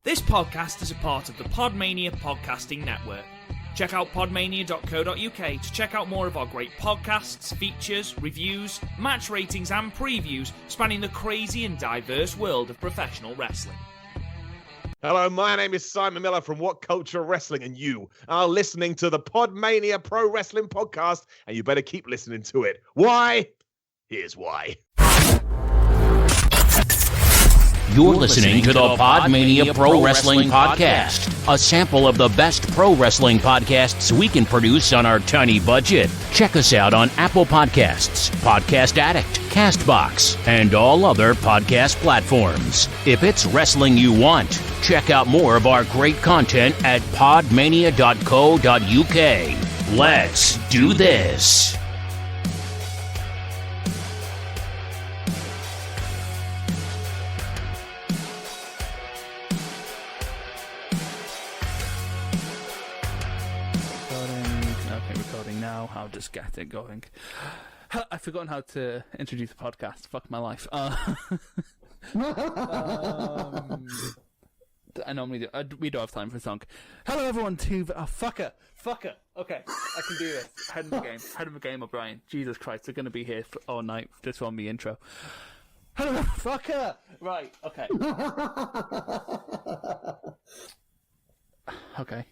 This podcast is a part of the PodMania Podcasting Network. Check out podmania.co.uk to check out more of our great podcasts, features, reviews, match ratings and previews spanning the crazy and diverse world of professional wrestling. Hello, my name is Simon Miller from What Culture Wrestling, and you are listening to the PodMania Pro Wrestling Podcast, and you better keep listening to it. Why? Here's why. You're listening to the PodMania Pro Wrestling Podcast, a sample of the best pro wrestling podcasts we can produce on our tiny budget. Check us out on Apple Podcasts, Podcast Addict, CastBox, and all other podcast platforms. If it's wrestling you want, check out more of our great content at podmania.co.uk. Let's do this. I'll just get it going. I've forgotten how to introduce a podcast. Fuck my life. I normally do. We don't have time for a song. Hello, everyone. Fucker. Okay, I can do this. Head of the game, O'Brien. Jesus Christ, they're going to be here all night just on the intro. Hello, fucker. Right. Okay. Okay.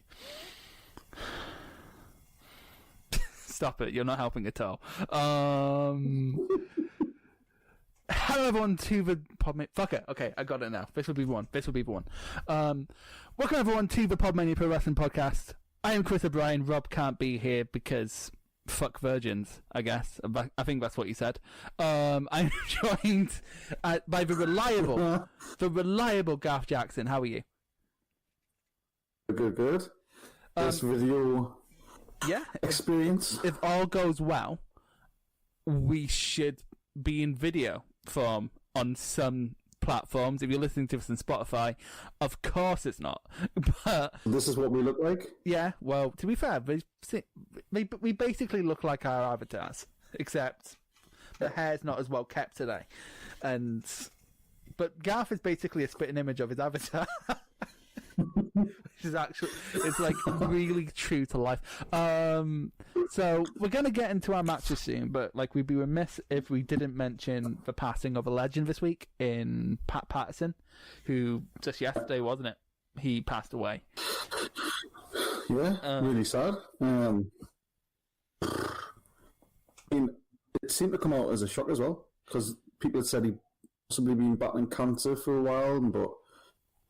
Stop it, you're not helping at all. Hello everyone to the PodMania... Fuck it, okay, I got it now. This will be the one. Welcome everyone to the PodMania Pro Wrestling Podcast. I am Chris O'Brien. Rob can't be here because... fuck virgins, I guess. I think that's what you said. I'm joined by the reliable Garth Jackson. How are you? Good. This video... Yeah. Experience. If all goes well, we should be in video form on some platforms. If you're listening to us on Spotify, of course it's not. But this is what we look like? Yeah, well, to be fair, we basically look like our avatars, except the hair's not as well kept today. But Garth is basically a spitting image of his avatar. Which is actually, it's like really true to life. So we're going to get into our matches soon, but like we'd be remiss if we didn't mention the passing of a legend this week in Pat Patterson, who just yesterday, wasn't it? He passed away. Yeah, really sad. I mean, it seemed to come out as a shock as well, because people had said he'd possibly been battling cancer for a while, but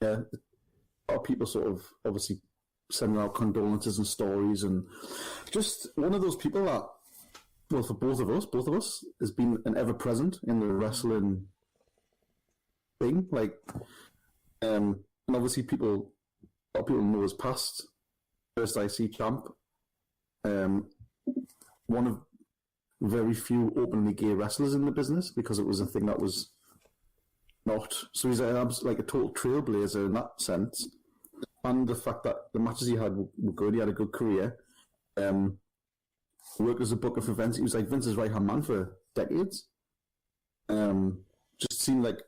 yeah, a lot of people sort of obviously sending out condolences and stories, and just one of those people that, well, for both of us has been an ever present in the wrestling thing. Like, and obviously a lot of people know his past. First IC champ, one of very few openly gay wrestlers in the business, because it was a thing that was not. So he's like a total trailblazer in that sense. And the fact that the matches he had were good, he had a good career. Worked as a booker for Vince. He was like Vince's right-hand man for decades. Just seemed like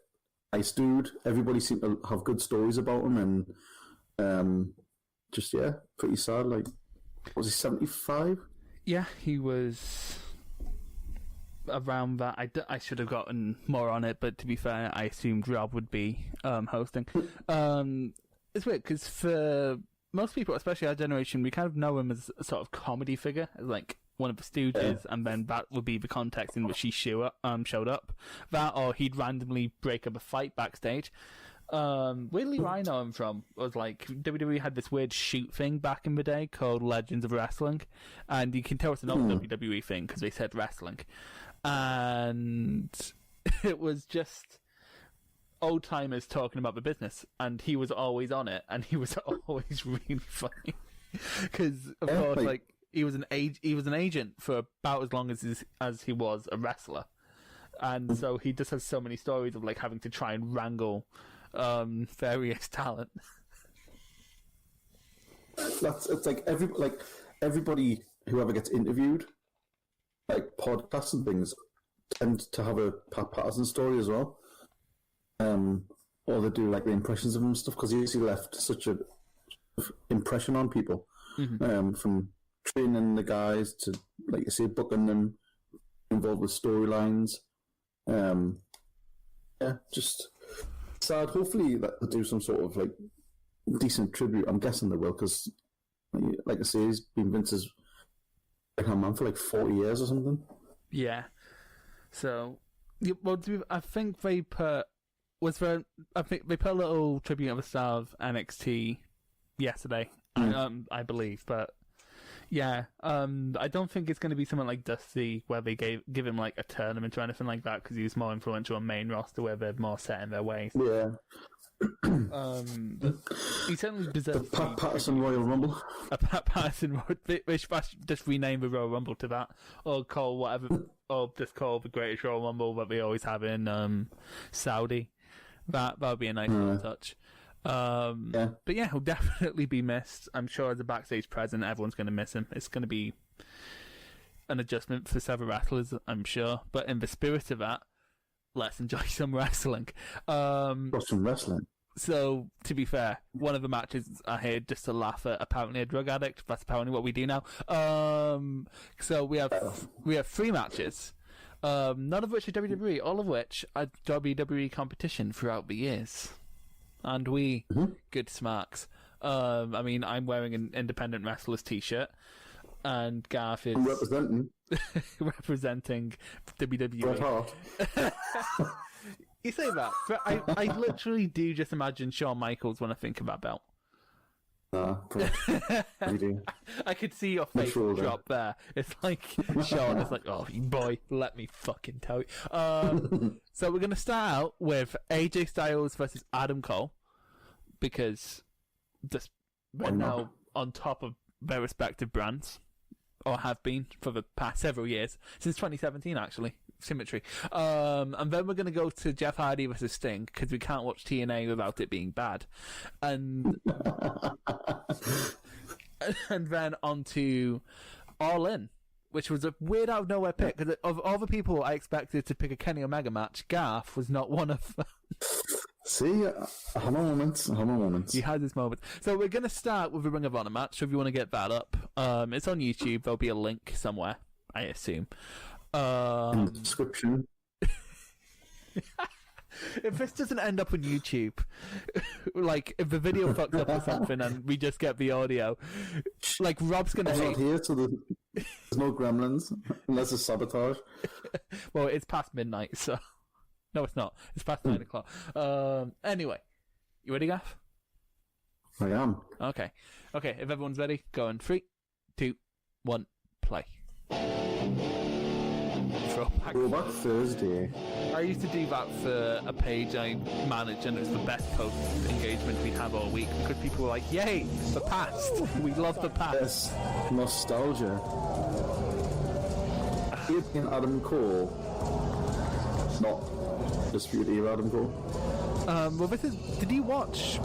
a nice dude. Everybody seemed to have good stories about him, and pretty sad. Like, was he 75? Yeah, he was around that. I should have gotten more on it, but to be fair, I assumed Rob would be hosting. It's weird because for most people, especially our generation, we kind of know him as a sort of comedy figure, as like one of the Stooges, and then that would be the context in which he showed up. That, or he'd randomly break up a fight backstage. Weirdly, where I know him from was like WWE had this weird shoot thing back in the day called Legends of Wrestling, and you can tell it's an old WWE thing because they said wrestling, and it was just old timers talking about the business, and he was always on it, and he was always really funny because of course, like he was an agent for about as long as he was a wrestler, and so he just has so many stories of like having to try and wrangle various talent. It's like everybody who ever gets interviewed, like podcasts and things, tend to have a Pat Patterson story as well. or they do like the impressions of him and stuff, because he left such a impression on people, from training the guys to, like you say, booking them, involved with storylines. Just sad. Hopefully that they'll do some sort of like decent tribute. I'm guessing they will, because like I say, he's been Vince's right-hand man for like 40 years or something. Yeah. So, well, I think they put a little tribute of the star of NXT yesterday, I believe, but yeah, I don't think it's going to be something like Dusty where they give him like a tournament or anything like that, because he was more influential on main roster where they're more set in their ways. Yeah. He certainly deserves the Pat Patterson Royal Rumble. A Pat Patterson, they should just rename the Royal Rumble to that, or call whatever, or just call the Greatest Royal Rumble that we always have in Saudi. That would be a nice little touch. But yeah, he'll definitely be missed. I'm sure as a backstage presence, everyone's going to miss him. It's going to be an adjustment for several wrestlers, I'm sure. But in the spirit of that, let's enjoy some wrestling. Got some wrestling. So, to be fair, one of the matches I had just to laugh at apparently a drug addict. That's apparently what we do now. So we have 3 matches. None of which are WWE, all of which are WWE competition throughout the years. And we, good smarks. I mean, I'm wearing an independent wrestlers t-shirt, and Garth is representing WWE. Bret Hart. You say that, but I literally do just imagine Shawn Michaels when I think of that belt. You do. I could see your face drop there. It's like Shawn is like, "Oh boy, let me fucking tell you." So we're gonna start out with AJ Styles versus Adam Cole, because they're now on top of their respective brands, or have been for the past several years, since 2017 actually. Symmetry. And then we're going to go to Jeff Hardy versus Sting, because we can't watch TNA without it being bad. And and then on to All In, which was a weird out of nowhere pick, because of all the people I expected to pick a Kenny Omega match, Garth was not one of them. See, I have my moments. He has his moments. So we're going to start with a Ring of Honor match, so if you want to get that up. It's on YouTube. There'll be a link somewhere, I assume. Description. If this doesn't end up on YouTube, like if the video fucks up or something and we just get the audio, like Rob's gonna hate. Not here, so there's no gremlins unless it's sabotage. Well, it's past midnight, so no, it's not. It's past 9 o'clock. Anyway, you ready, Gaff? I am. Okay. If everyone's ready, go in 3, 2, 1, play. Throwback Thursday. I used to do that for a page I managed, and it was the best post engagement we have all week, because people were like, "Yay, the past! We love the past." Yes, nostalgia. In Adam Cole, not Disputed Era Adam Cole. Well, did you watch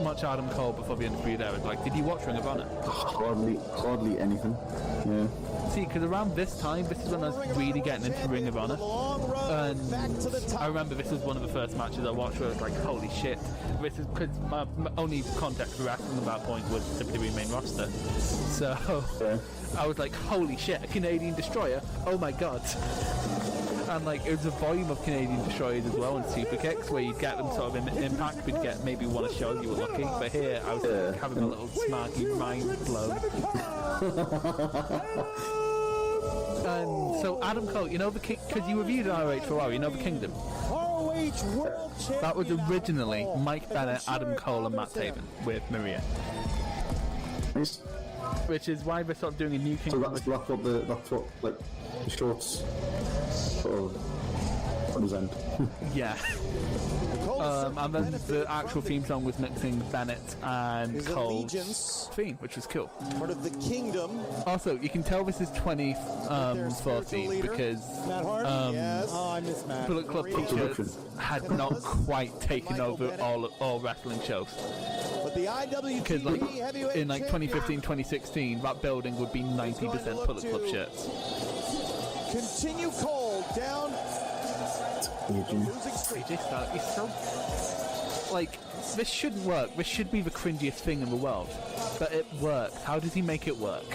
much Adam Cole before the Undisputed Era? Like, did you watch Ring of Honor? Hardly anything. Yeah. See, because around this time, this is when I was really getting into Ring of Honor, and I remember this was one of the first matches I watched where I was like, "Holy shit!" This is because my only context for wrestling at that point was WWE main roster, so I was like, "Holy shit, a Canadian Destroyer! Oh my god!" And like, it was a volume of Canadian Destroyers as well, and super kicks where you'd get them sort of in Impact. We'd get maybe one a show if you were lucky, but here I was like, having a little smarky mind blow. And so Adam Cole, you know the because you reviewed ROH for a while, you know the Kingdom. That was originally Mike Bennett, Adam Cole, and Matt Taven with Maria. Nice. Which is why they're sort of doing a new Kingdom. So that's what like the shorts sort of represent. Yeah. And then the actual theme song was mixing Bennett and Cole's theme, which was cool. Part of the Kingdom. Also, you can tell this is 2014 because Bullet Club t-shirts had not quite taken over all wrestling shows. Because like in like 2015, 2016, that building would be 90% Bullet Club shirts. Continue Cole down. AJ Styles, he's so like, this shouldn't work. This should be the cringiest thing in the world. But it worked. How does he make it work?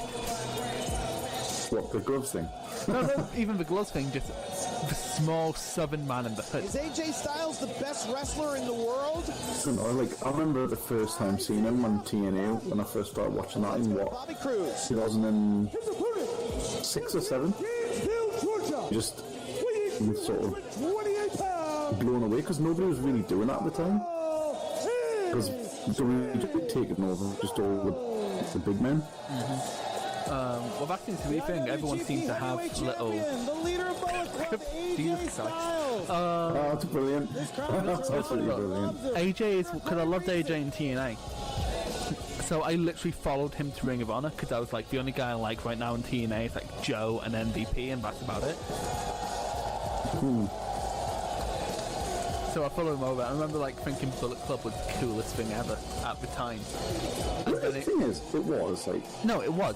What, the gloves thing? No, even the gloves thing, just the small southern man in the hood. Is AJ Styles the best wrestler in the world? I don't know, like, I remember the first time seeing him on TNA when I first started watching that in Bobby Cruz. 2006 or 7. Just sort of blown away because nobody was really doing that at the time. Because WWE taken over just all the big men. Well, that seems to be a thing. Everyone seems to have little. The leader of Bullet Club, AJ Jesus Christ. Styles. That's brilliant. That's absolutely brilliant. AJ is because I loved AJ in TNA. So I literally followed him to Ring of Honor because I was like, the only guy I like right now in TNA is like Joe and MVP, and that's about it. So I followed him over. I remember like thinking Bullet Club was the coolest thing ever at the time. And The thing is, it was like no, it was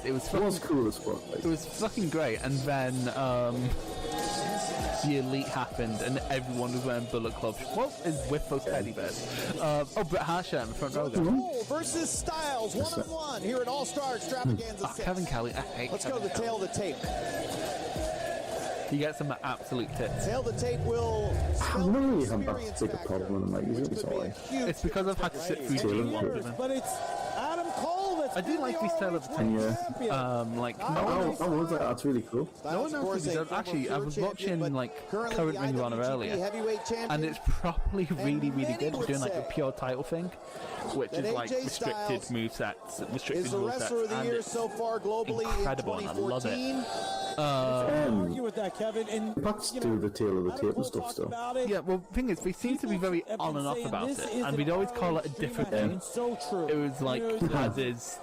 cool as fuck. Like, it was fucking great. And then the Elite happened, and everyone was wearing Bullet Club. What is with those teddy bears? Bret Hart shirt in the front row. Cole versus Styles, 1-on-1 here at All-Star Extravaganza 6. Kevin Kelly, I hate. Let's go to the tail of the tape. He gets some absolute tits. Tail of the tape will. I've never really had that big a problem with him. Like, he's really sorry. It's because I've had to sit through G1 with him. But it's Adam Cole that's I do like these tail of the tape. Like no I was like, that's really cool. No one else really does. Actually, I was watching like current Ring of Honor earlier, and it's properly really good. We're doing like a pure title thing, which is like restricted movesets, restricted is the wrestler of the year so far globally incredible, in and I love it. 2014. Argue with that, Kevin. And Let's do the tail of the tape and stuff still. Yeah, well, the thing is, we seem to be very on and off about it, and we'd always call it a different name. So true. It was like as is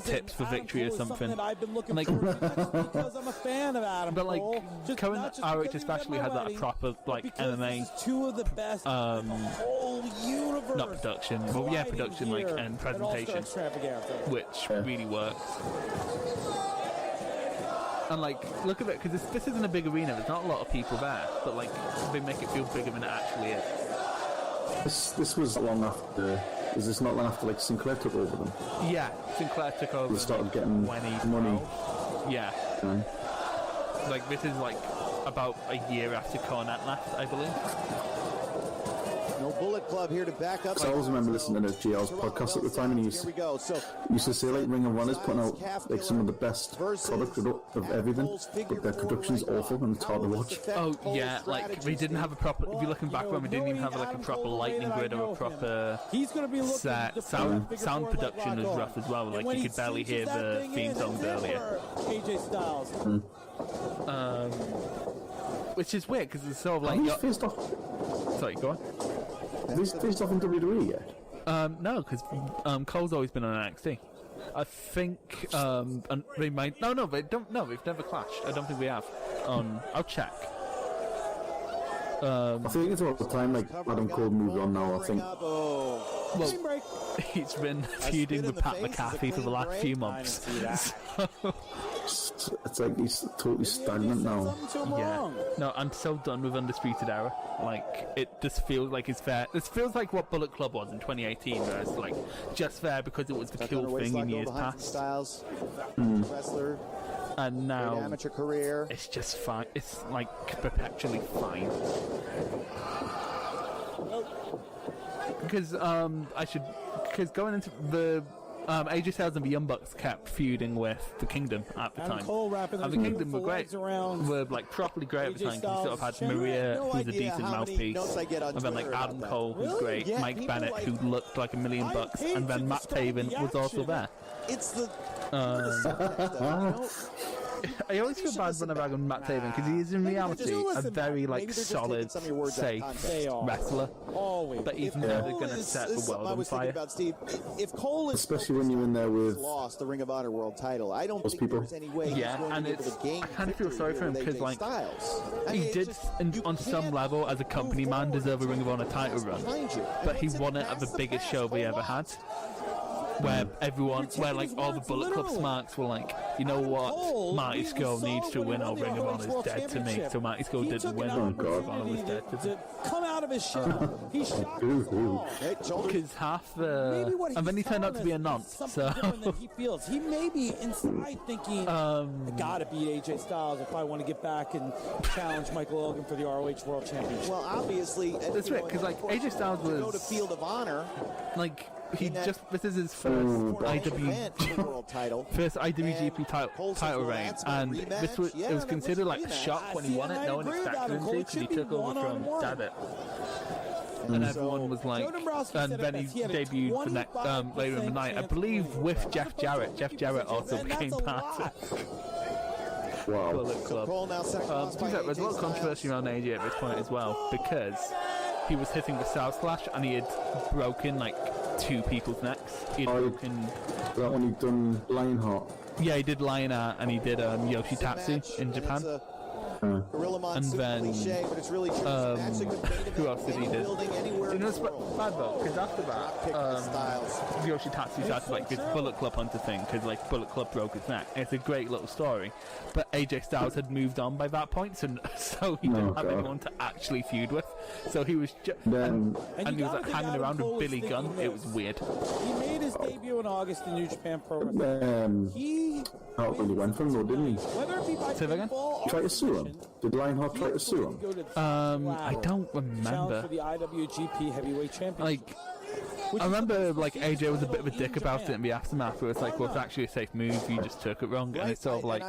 tips for victory or something. That I've been looking like, because I'm a fan of Adam but like Cole. current RH especially had that proper like MMA two of the best whole universe. not production, well yeah, production like and presentation, which really works. And like, look at it, because this isn't a big arena. There's not a lot of people there, but like, they make it feel bigger than it actually is. This was long after. Is this not long after like Sinclair took over them? Yeah, Sinclair took over. They started getting 2012. money. Yeah. Like this is like about a year after Cornette left, I believe. No Bullet Club here to back up. So I always remember listening to JL's podcast at the time, and he used to say like Ring of Honor's putting out like some of the best product of everything, but their production's awful and it's hard to watch. Oh yeah, like we didn't have a proper. If you're looking back when we didn't even have like a proper lightning grid or a proper set. Sound production was rough as well. Like you could barely hear the theme songs earlier. AJ Styles. Which is weird because it's sort of like. Sorry, go on. These faced off in WWE yet? No, because Cole's always been on NXT. I think and they might. No, they don't. No, we've never clashed. I don't think we have. I'll check. I think it's about the time like Adam Cole moved on now. I think. Well, he's been feuding with Pat McAfee for the last few months. It's like he's totally stagnant now. Yeah. No, I'm so done with Undisputed Era. Like, it just feels like it's fair. This feels like what Bullet Club was in 2018, where it's like just fair because it was the cool thing in years past. Wrestler. And now amateur career. It's just fine. It's like perpetually fine. Because because going into the AJ Styles and the Young Bucks kept feuding with the Kingdom at the time. And the Kingdom were great. Were like properly great at the time because you sort of had Maria, who's a decent mouthpiece, and then like Adam Cole, who's great, Mike Bennett, who looked like $1 million, and then Matt Taven was also there. It's the. I always feel bad when I rag on Matt Taven because he is in reality a very like solid, safe wrestler, but he's never going to set the world on fire. If Cole is especially when you're in there with lost the Ring of Honor World Title, I don't think people. there's any way. Yeah, and it's I kind of feel sorry for him because like he did on some level as a company man deserve a Ring of Honor title run, but he won it at the biggest show we ever had. where all the Bullet Club smarks were like, you know what, Marty Scurll needs to win or Ring of Honor is dead to me. So Marty Scurll didn't win or Ring of Honor was dead to me. Come out of his shell. He shocked because half the... And then he turned out to be a nonce, so... He feels. He may be inside thinking, I gotta beat AJ Styles if I want to get back and challenge Michael Elgin for the ROH World Championship. Well, obviously, that's right, because like AJ Styles was go to Field of Honor. Like this is his first IWGP title reign, and it was considered like a shock when he won it. No one expected him to, because he took over from Dabbit. And everyone was like, and then he debuted for later in the night, I believe, with Jeff Jarrett. Jeff Jarrett also became part of Wow. Bullet Club. There's a lot of controversy around AJ at this point as well, because he was hitting the South Slash and he had broken like 2 people's necks. He'd broken... That one he'd done Lionheart. Yeah, he did Lionheart and he did Yoshitatsu in Japan. And then who else did he do? You know, it's bad though, because after that Yoshitatsu started like this Bullet Club Hunter thing, because like Bullet Club broke his neck. It's a great little story, but AJ Styles had moved on by that point, so he didn't have anyone to actually feud with, so he was and he was like hanging around with Billy Gunn. It was weird. He made his debut in August in New Japan Pro Wrestling. He really went from though, didn't he? Whether it be by Try to sue him. Did Lionheart try to sue him? I don't remember. For the IWGP Heavyweight Championship. Like, I remember like AJ was a bit of a dick about it in the aftermath, where it's like, well, it's actually a safe move, you just took it wrong, and it's sort of like,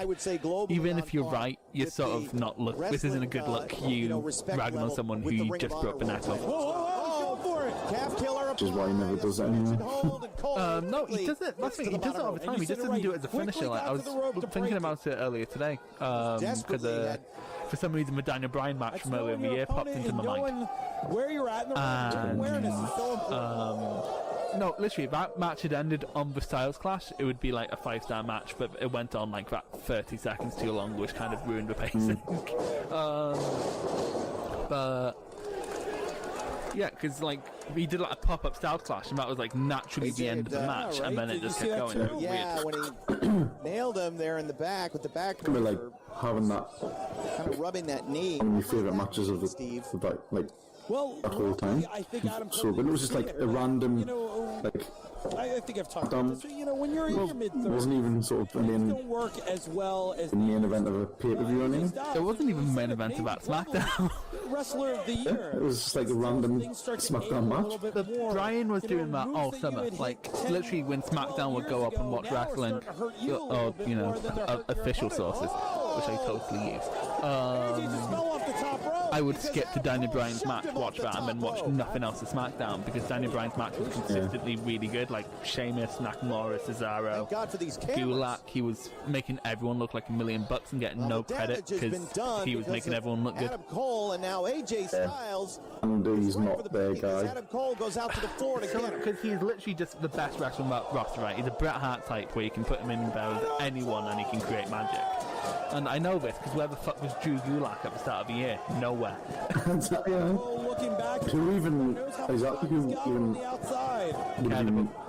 even if you're right, you're sort of not look. This isn't a good look. You ragging on someone who you just broke the neck off. Which is why he never does that anymore. No, he does it. That's the thing. He does it all the time. He just doesn't do it as a finisher. Like, I was thinking about it earlier today, because for some reason, the Daniel Bryan match from earlier in the year popped into my mind. Where you're at in the awareness is so important. No, literally, that match had ended on the Styles Clash. It would be like a 5-star match, but it went on like that 30 seconds too long, which kind of ruined the pacing. But yeah, because like he did like a pop-up Styles Clash, and that was like naturally the end of the match, and then it just kept going. Yeah, when he nailed him there in the back with the back. I mean, like having that kind of rubbing that knee. One of my favourite matches of the like that whole time. So but it was just like a random like. I think I've talked about this. You know, when you're in your mid-30s, wasn't even sort of the main work as well as the main event of a pay-per-view or anything. It wasn't even the main event of that SmackDown. Wrestler of the Year. It was just like a random SmackDown match. But Brian was doing that all summer. Like, literally when SmackDown would go up and watch wrestling, or, you know, official sources, which I totally use. I would skip to Daniel Bryan's match, watch that, and then watch nothing else of SmackDown, because Daniel Bryan's match was consistently really good. Like Sheamus, Nakamura, Cesaro, Gulak. He was making everyone look like $1 million and getting no credit because he was making everyone look good. Adam Cole and now AJ Styles. And he's not their guy. Adam Cole goes out to the floor together. Because he's literally just the best wrestler on that roster, right? He's a Bret Hart type where you can put him in there with anyone and he can create magic. And I know this because where the fuck was Drew Gulak at the start of the year? Nowhere. Looking back, who even exactly who even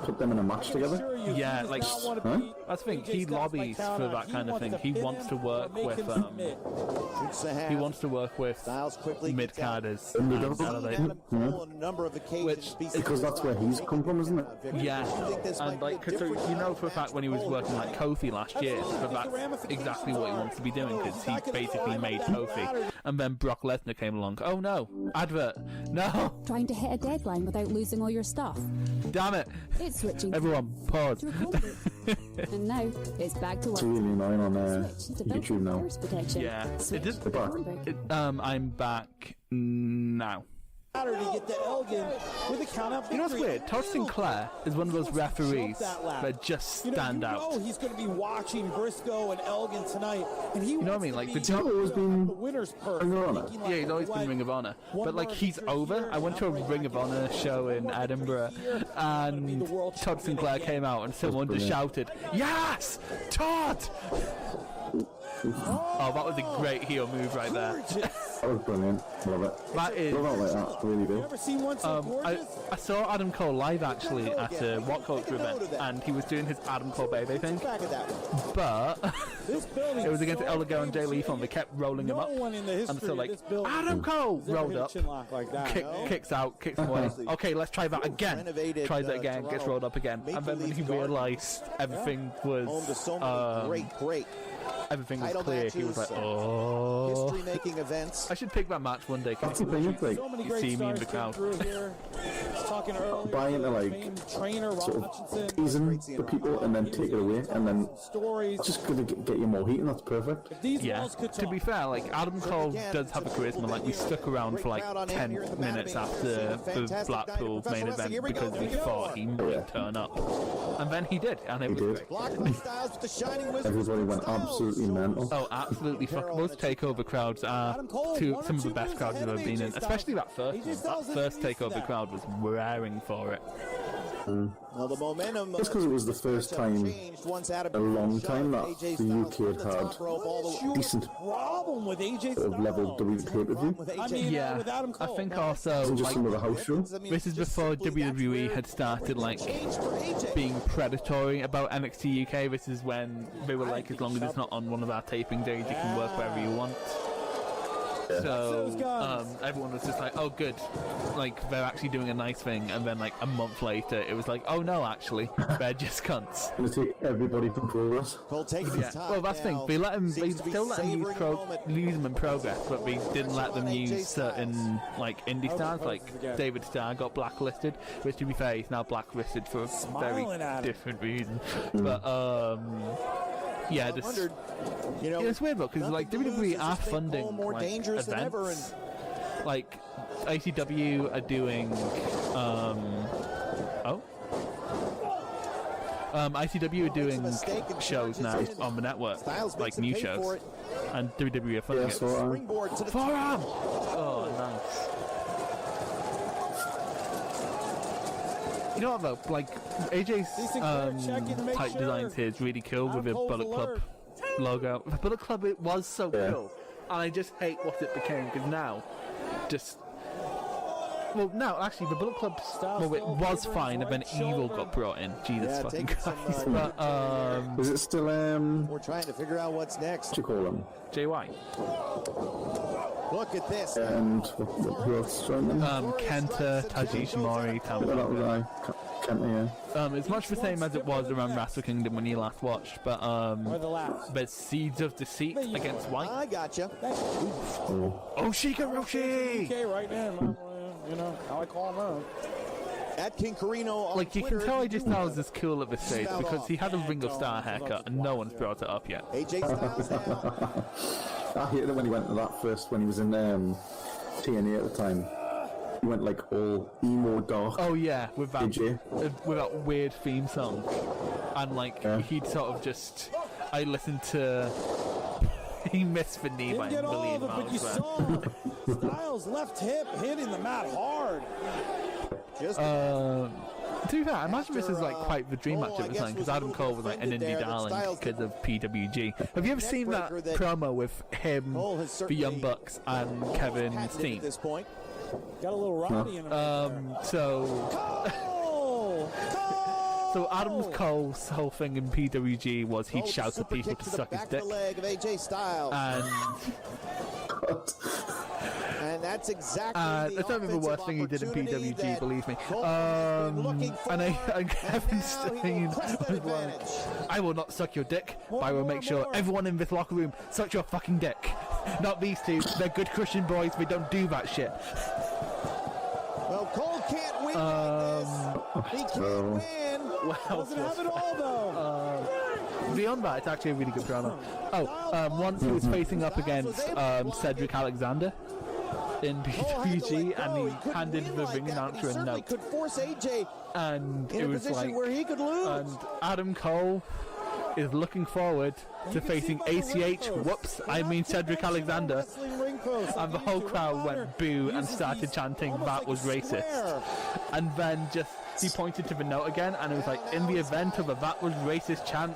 put them in a match together? Yeah, like that's the thing. He lobbies for that kind of thing. He wants to work with mid-carders. Because that's where he's come from, isn't it? Yeah, and like, cause, so, you know for a fact when he was working like Kofi last year, that that's exactly what he wants to be doing, because he basically made Kofi. And then Brock Lesnar came along. Oh no, advert, no. Trying to hit a deadline without losing all your stuff. Damn it. It's switching. Everyone, pause. And now it's back to work. It's really annoying on YouTube now. Yeah, it just, I'm back now. To get the Elgin with a count out. You know what's weird? Todd Sinclair is one of those referees that just stand out. He's going to be watching Briscoe and Elgin tonight, and he, you know what I mean? Like the always been winner's purse. Yeah, he's always been Ring of Honor, but like he's over. I went to a Ring of Honor show in Edinburgh, and Todd Sinclair came out, and someone just shouted, "Yes, Todd!" Oh, that was a great heel move right there. That was brilliant. Love it. That is. Love it like that. Really You do. ever seen one so gorgeous? I saw Adam Cole live actually at a What Culture event, and he was doing his Adam Cole baby thing. Back at that one. But This building it was is against so El Ligero and Jay famous. Lethal, and they kept rolling him No up. one in the And history so of like, this building Adam Cole has ever rolled hit a up, chinlock like that. kicks out, kicks him away. Okay, let's try that again. Tries it again, gets rolled up again. And then when he realised everything was Home to so many great everything was title clear, he was matches, like, oh. history-making events. I should pick that match one day. That's the thing, it's like, So many You great see me in stars the came crowd. through here. Talking earlier, Buying into, like, famed trainer Rob sort of Hutchinson. teasing the people and then take it away, and then Stories. it's just going to get you more heat, and that's perfect. If these Yeah, walls could to talk. be fair, like Adam Cole again, does have a charisma. Like we stuck around for like 10 minutes after the Blackpool main event because we thought he might turn up, and then he did, and it He was did. great. Blocked by Styles with the Shining Wizard. Everybody went absolutely mental. Oh, absolutely! Fuck, those takeover crowds are Adam Cole, some one or of the two best moves crowds I've ahead ever of been in. AJ Styles. Especially that first AJ one. Styles That isn't first used to takeover that. crowd was raring for it. Well, the momentum Just because it was the first time changed once Adam a long shot time that AJ the Styles UK from the had top rope all the way. Huge decent problem with AJ sort of level Styles. pay-per-view. With I AJ mean, Yeah, with Adam I Cole. think Now, also Isn't just like another house show. this is before WWE had started like being predatory about NXT UK. This is when they were like, as long as it's not on one of our taping days, you can work wherever you want. So everyone was just like, oh good, like they're actually doing a nice thing, and then like a month later it was like, oh no, actually they're just cunts. Going to take everybody from Progress. Cole taking his time. Well, that's the thing, they let him, they Seems to be still let him use, savoring the moment. use them in Progress, but they didn't let them AJ use certain Styles. like indie stars, like David Starr got blacklisted, which to be fair he's now blacklisted for a very Smiling at him. different reason. But yeah, just Wondered, you know, it's weird because like nothing to lose WWE is are just make funding Cole more like, dangerous than ever, events. Like ICW are doing ICW are doing shows now on the network, Styles like makes him new pay for shows, it. and WWE are funding Yeah, it. so Springboard to the Forearm! Oh, nice. You know what though? Like AJ's type designs here is really cool with a Bullet Club logo. The Bullet Club, it was so cool, and I just hate what it became because now, just. Well, no, actually, the Bullet Club, well, it was fine, and then Evil got brought in. Jesus Yeah, fucking taking some, Christ. But, Is it still, We're trying to figure out what's next. what do you call them? JY. Look at this. And who else joined them? Kenta, Taji Shimori, That was I. Kenta, yeah. it's much the same as it was around Wrestle Kingdom when you last watched, but Or the last. there's Seeds of Deceit against White. I gotcha. Oh, Shikaroshi! Okay, right now, you know how I call him out. At King Carino on Like, you can Twitter, tell if AJ Styles is cool at this stage because he had a Ring of Star haircut and no one's brought it up yet. AJ Styles now. I hated it when he went to that first, when he was in TNA at the time. He went like all emo dark. Oh yeah, with that AJ. with that weird theme song, and like he'd sort of just. I listened to. He missed the knee by Didn't a get all million of it, but you miles. saw Styles' left hip hitting the mat hard. Just To be fair, I imagine this is like quite the dream match at the time because Adam Cole was like an indie darling because of PWG. Have you ever seen that promo with him, the Young Bucks, and Kevin patented Steen? at this point. Got a little rowdy in him. So Adam Cole's whole thing in PWG was he'd shout at people to suck his dick. Leg of AJ Styles. And that's exactly That's not even the worst thing he did in PWG, believe me. And Kevin Steen was like, I will not suck your dick, but I will make sure everyone in this locker room sucks your fucking dick. Not these two. They're good Christian boys. They don't do that shit. Well, Cole can't win like this. He can't win. Doesn't have it all though. Beyond that, it's actually a really good promo. Once he was facing up against Cedric Alexander in PWG, and he handed the ring announcer a note. Could force AJ And in it a was position like, where he could lose. and Adam Cole is looking forward to facing ACH. Whoops, I mean Cedric Alexander. And the whole crowd went boo and started chanting that was racist. And then just he pointed to the note again, and it was like, in the event of a that was racist chant,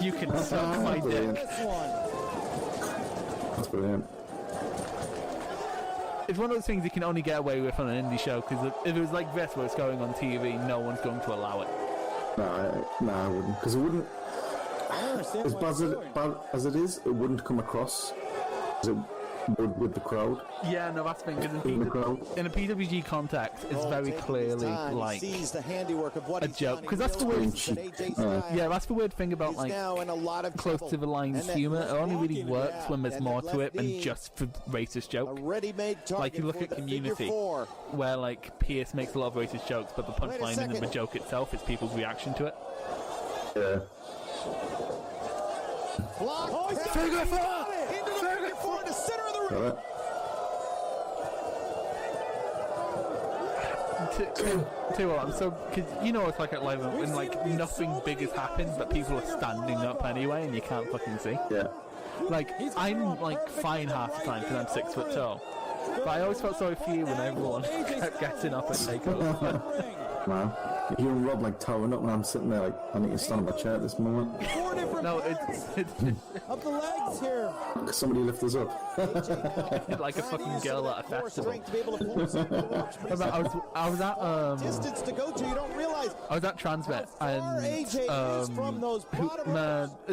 you can suck my dick. That's brilliant. it's one of those things you can only get away with on an indie show, because if it was like this where it's going on TV, no one's going to allow it. No, I wouldn't, because it wouldn't. As bad as it is, it wouldn't come across as it would with the crowd. Yeah, no, that's the thing. In a PWG context, it's very clearly like a joke, because that's the weird. Yeah, that's the weird thing about like close to the lines humor. It only really works when there's more to it than just for racist joke. Like you look at Community, where like Pierce makes a lot of racist jokes, but the punchline isn't the joke itself; it's people's reaction to it. Yeah. Figure four! Figure four in the center of the ring! I'm so, because you know it's like at live when like nothing big has happened, but people are standing up anyway, and you can't fucking see. Yeah. Like I'm like fine half the time because I'm 6 foot tall, but I always felt sorry for you when everyone kept getting up and taking over. Man, you and Rob like towering up when I'm sitting there like I need to stand up my chair at this moment. No, it's Up the legs here. Somebody lift us up. like a fucking girl at a festival. I was at Distance to go to, you don't realize. I was at Transmit, and it's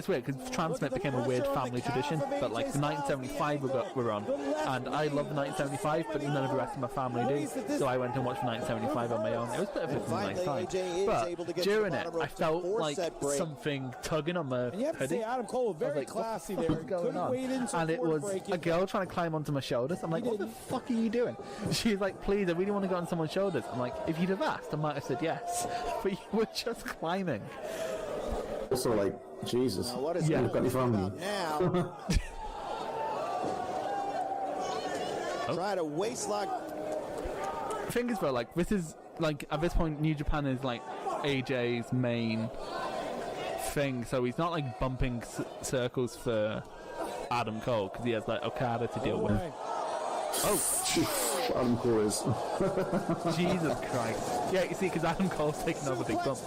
weird because Transmit became a weird family tradition. But like the 1975 were on, and I love the 1975, but none of the rest of my family do. So I went and watched the 1975 on my own. It was a bit of a nice time, but during it, I felt like something tugging on my hoodie. Adam Cole, very classy there. What's going on? And it was a girl trying to climb onto my shoulders. I'm like, what the fuck are you doing? She's like, please, I really want to go on someone's shoulders. I'm like, if you'd have asked, I might have said yes, but you were just climbing. Also, like, Jesus, you've got any family. Now. Try to waistlock. The thing is, though, like, this is like at this point, New Japan is like AJ's main thing, so he's not like bumping circles for Adam Cole because he has like Okada to deal with. Oh, Adam Cole is. Jesus Christ! Yeah, you see, because Adam Cole's taking over big bump.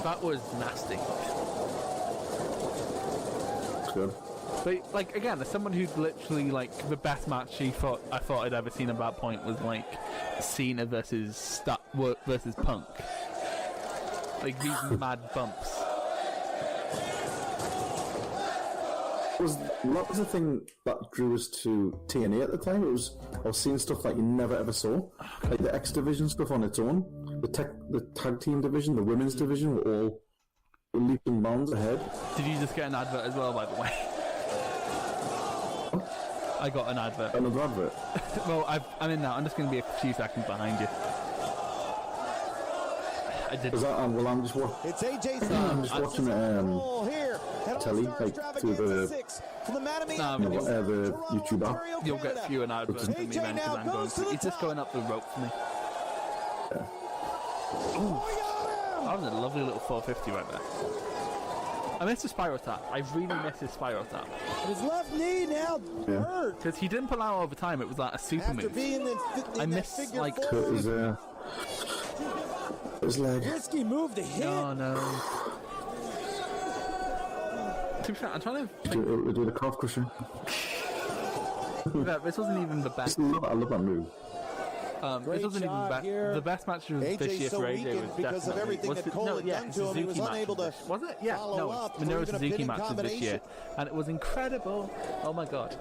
That was nasty. That's good. But like again, as someone who's literally like the best match I thought I'd ever seen at that point was like Cena versus Punk. Like these mad bumps. What was the thing that drew us to TNA at the time? I was seeing stuff like you never ever saw, like the X Division stuff on its own. The tag team division, the women's division were all leaps and bounds ahead. Did you just get an advert as well, by the way? I got an advert. Another advert? Well, I'm in now. I'm just going to be a few seconds behind you. I did. Is that, well, I'm just watching. It's AJ's I'm just watching telly, like through the YouTube app. You'll get few an advert from me then because I'm going to. It's just going up the rope for me. Yeah. Ooh, that was a lovely little 450 right there. I missed the spiral tap. I really missed his spiral tap. His left knee now hurt. Because he didn't pull out over time. It was like a super move. I missed like his leg. Risky move to hit. Oh no. To be fair, I'm trying to do the calf crusher. This wasn't even the best. I love that move. This wasn't even the best match of this year for AJ was because of everything that Cole had done to him. He was unable to. Was it? Yeah. No, the Minoru Suzuki match was this year, and it was incredible. Oh my god.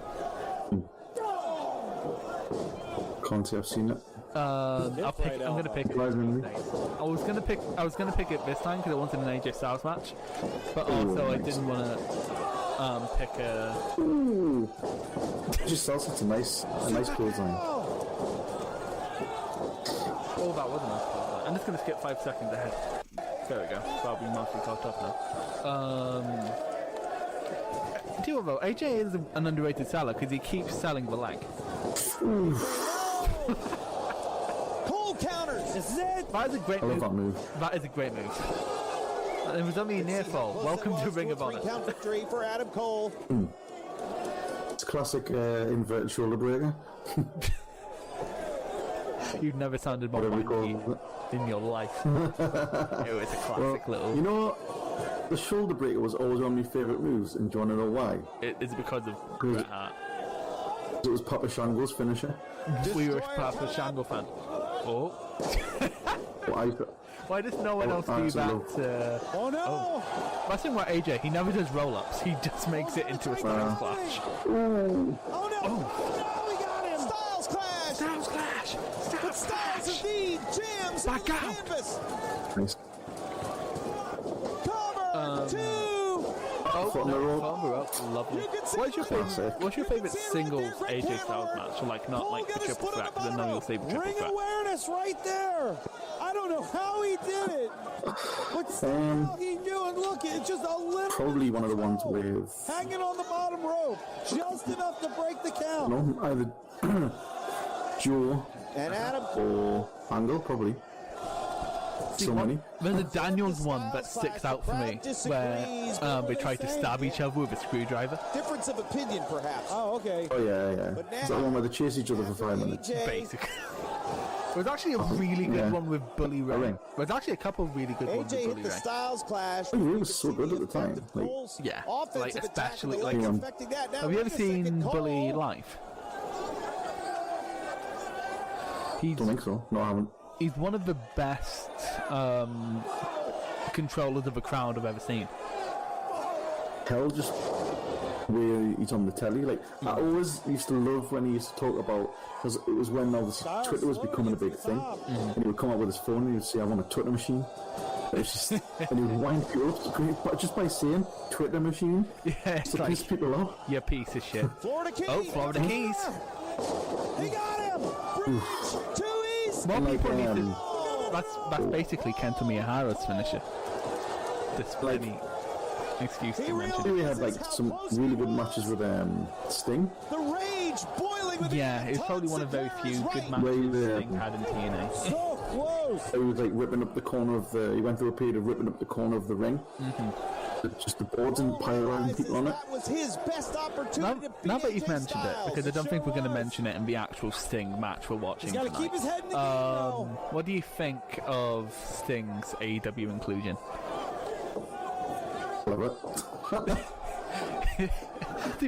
Can't say I've seen it. I'm gonna pick it. I was gonna pick it this time because I wanted an AJ Styles match, but also I didn't want to pick a. Ooh. AJ Styles, it's a nice clothesline. Oh, that was a nice clothesline. I'm just gonna skip 5 seconds ahead. There we go. That'll be mostly caught up now. Do you know, though, AJ is an underrated seller because he keeps selling the leg. Cole counters. This is it. That is a great move. That move. That is a great move. It was only a near fall. Welcome to Ring of Honor. Count victory for Adam Cole. It's classic inverted shoulder breaker. You've never sounded more wanky in your life. It was a classic little. You know, The shoulder breaker was always one of my favourite moves, and do you want to know why? Is it because of Bret Hart? It was Papa Shango's finisher. We were a Papa Shango fan. Oh. Why does no one else do that? Oh no! That's what AJ, he never does roll-ups. He just makes it into a Styles Clash. Ooh. Oh no! Oh, we got him! Styles Clash! Styles Clash! But Styles indeed jams back into the out. canvas. Nice. Cover two. Lovely. What's your favourite singles AJ Styles match? Or like not like the triple threat, because I know you'll say triple Ring threat. awareness right there. I don't know how he did it. But somehow he knew, and look, it's just a little. Probably one of the ones with. Hanging on the bottom rope, just enough to break the count. No, either Joe and Adam or Angle, probably. So many. There's a Daniels one that sticks out for me, where they try to stab each other with a screwdriver. Difference of opinion, perhaps. Oh, okay. Oh yeah. Is that one where they chase each other for 5 minutes? Basically. There's actually a really good one with Bully Ray. There's actually a couple of really good ones with Bully Ray. Styles Clash. Bully Ray was so good at the time. Yeah, like especially like. Have you ever seen Bully live? Don't think so. No, I haven't. He's one of the best controllers of a crowd I've ever seen. Hell, just where he's on the telly. Like, I always used to love when he used to talk about, because it was when obviously Twitter was becoming a big thing, and he would come up with his phone and he would say, I want a Twitter machine. It's just, and he would wind people up just by saying Twitter machine. Yeah, to piss people off. You piece of shit. Florida Keys. Oh, Florida Keys. He got him. Bridge. 2 E's. More people need to. That's basically Kenta Miyaharu's finisher. Despite any excuse to mention. We had like some really good matches with Sting. The rage boiling with it's probably one of very few good matches Sting had in TNA. So close. He was like ripping up the corner of the. He went through a period of ripping up the corner of the ring. Just the boards and pyro people on it. That was his best opportunity. Now that you've mentioned it, because I don't think we're going to mention it in the actual Sting match we're watching tonight. Keep his head in the game now. What do you think of Sting's AEW inclusion? Love it.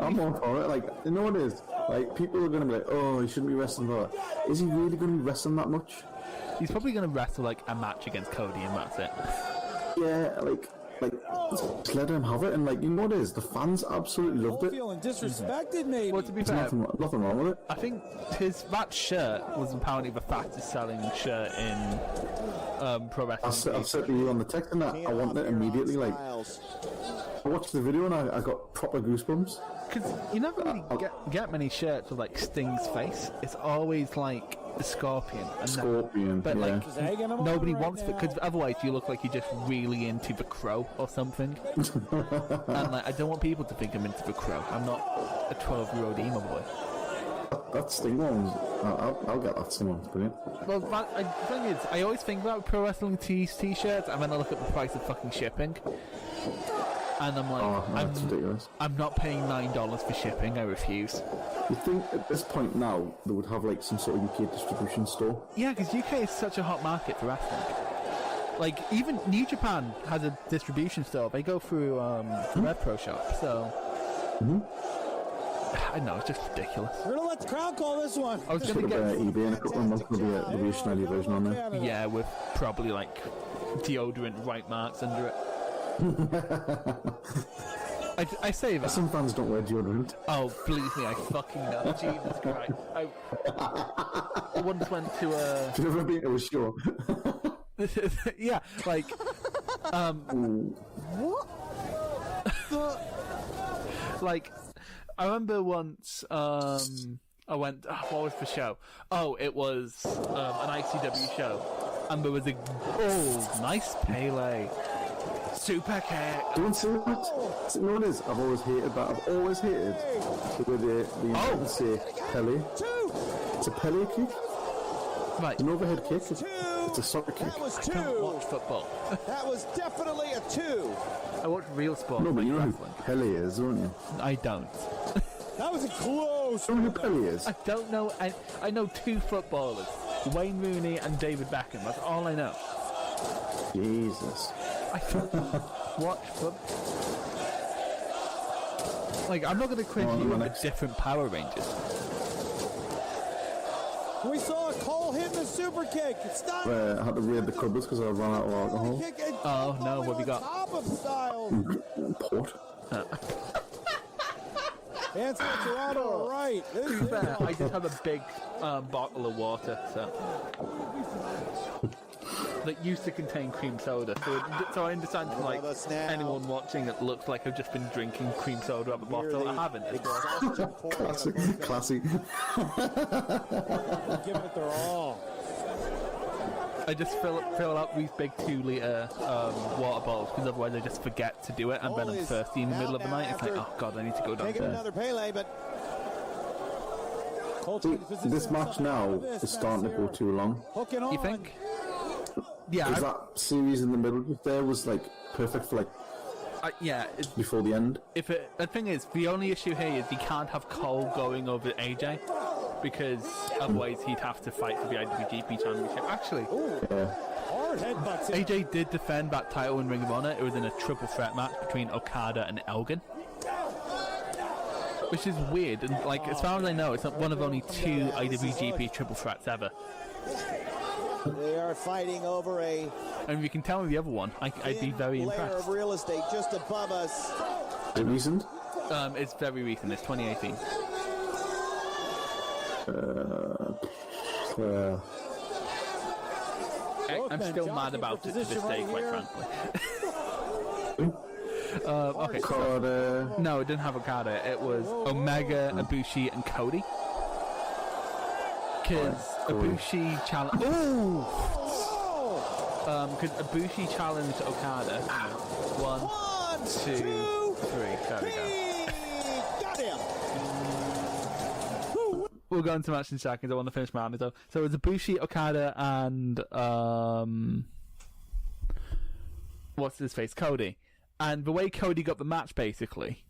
I'm all for it. Like, you know what it is? Like, people are going to be like, oh, he shouldn't be wrestling for that. Is he really going to be wrestling that much? He's probably going to wrestle like a match against Cody and that's it. Yeah, like just let him have it, and like, you know what it is? The fans absolutely loved it. Feeling disrespected, maybe. Well, to be There's fair, nothing wrong with it. I think that shirt was apparently the fastest selling shirt in pro wrestling. I said to you on the text and that I want it immediately. Like, I watched the video and I got proper goosebumps. Because you never really get many shirts with like Sting's face. It's always like the Scorpion. But like nobody wants it, because otherwise you look like you're just really into the Crow or something. And like, I don't want people to think I'm into the Crow. I'm not a 12-year-old emo boy. That Sting one, I'll get that Sting one. It's brilliant. Well, the thing is, I always think about pro wrestling t-shirts, and then I look at the price of fucking shipping. And I'm like, that's ridiculous. I'm not paying $9 for shipping. I refuse. You think at this point now they would have like some sort of UK distribution store? Yeah, because UK is such a hot market for wrestling. Like, even New Japan has a distribution store. They go through Rev Pro Shop, so... I know, it's just ridiculous. We're gonna let the crowd call this one. I was gonna get eBay in a couple of months. There'll be a Schneider version on there. Yeah, with probably like deodorant white marks under it. I say that. Some fans don't wear deodorant. Oh, believe me, I fucking know. Jesus Christ. I once went to a... Have you ever been to a show? Yeah, like... like, I remember once, I went... what was the show? Oh, it was an ICW show. And there was a... Oh, nice Pele. Super kick. Don't say that. You know what it is? I've always hated that. I've always hated the way they say Pele. It's a Pele kick. Right. It's an overhead kick. It's a soccer kick. That was two. I don't watch football. That was definitely a 2. I watch real sport. No, but you know wrestling. who Pele is, don't you? I don't. That was a close. You know who Pele is? I don't know. I know 2 footballers, Wayne Rooney and David Beckham. That's all I know. Jesus. I watch them. Like, I'm not going to quiz you on the different Power Rangers. We saw Cole hitting a super kick. Stop. I had to raid the cupboards because I ran out of alcohol. Oh no, what have we got? Top of Styles. Port. And Toronto, right. To be fair, I did have a big bottle of water, so that used to contain cream soda. So I understand from like anyone watching it looks like I've just been drinking cream soda out the bottle. I haven't. Classic. Giving it their all. I just fill out these big 2-litre water bottles because otherwise I just forget to do it, and then I'm thirsty in the middle of the night. It's like, oh god, I need to go downstairs. Taking another Pele, but this match now is starting to go too long. You think? Yeah. Because that series in the middle there was like perfect for like before the end. The thing is, the only issue here is you can't have Cole going over AJ. Because otherwise he'd have to fight for the IWGP Championship. Actually, hard headbutts. AJ did defend that title in Ring of Honor. It was in a triple threat match between Okada and Elgin. Which is weird. And like, as far as I know, it's not one of only 2 IWGP triple threats ever. They are fighting over a... And if you can tell me the other one, I'd be very impressed. Of real estate just above us. Is it recent? It's very recent. It's 2018. I'm still mad about it to this day, quite frankly. Okay. Okada. No, it didn't have Okada. It was Omega, Ibushi, and Cody. Because Ibushi challenged. Because Ibushi challenged Okada. 1, 2, 3. There we go. Got him. We'll go into match in seconds. I want to finish my anecdote. So it was Ibushi, Okada, and what's his face? Cody. And the way Cody got the match basically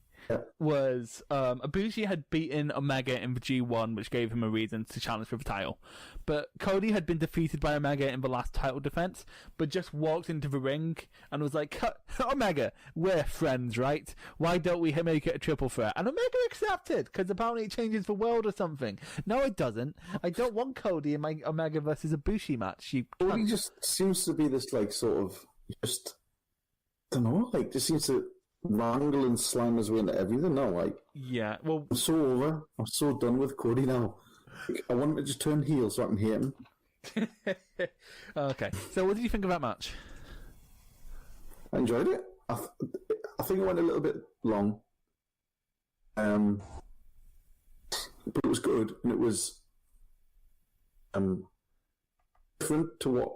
was Ibushi had beaten Omega in the G1, which gave him a reason to challenge for the title. But Cody had been defeated by Omega in the last title defense, but just walked into the ring and was like, Omega, we're friends, right? Why don't we make it a triple threat? And Omega accepted, because apparently it changes the world or something. No, it doesn't. I don't want Cody in my Omega versus Ibushi match. Cody just seems to be this, like, sort of, just, I don't know, like, just seems to wrangle and slam his way into everything now, like. Yeah, well... I'm so over. I'm so done with Cody now. Like, I want him to just turn heel so I can hate him. Okay, so what did you think of that match? I enjoyed it. I think it went a little bit long. But it was good, and it was different to what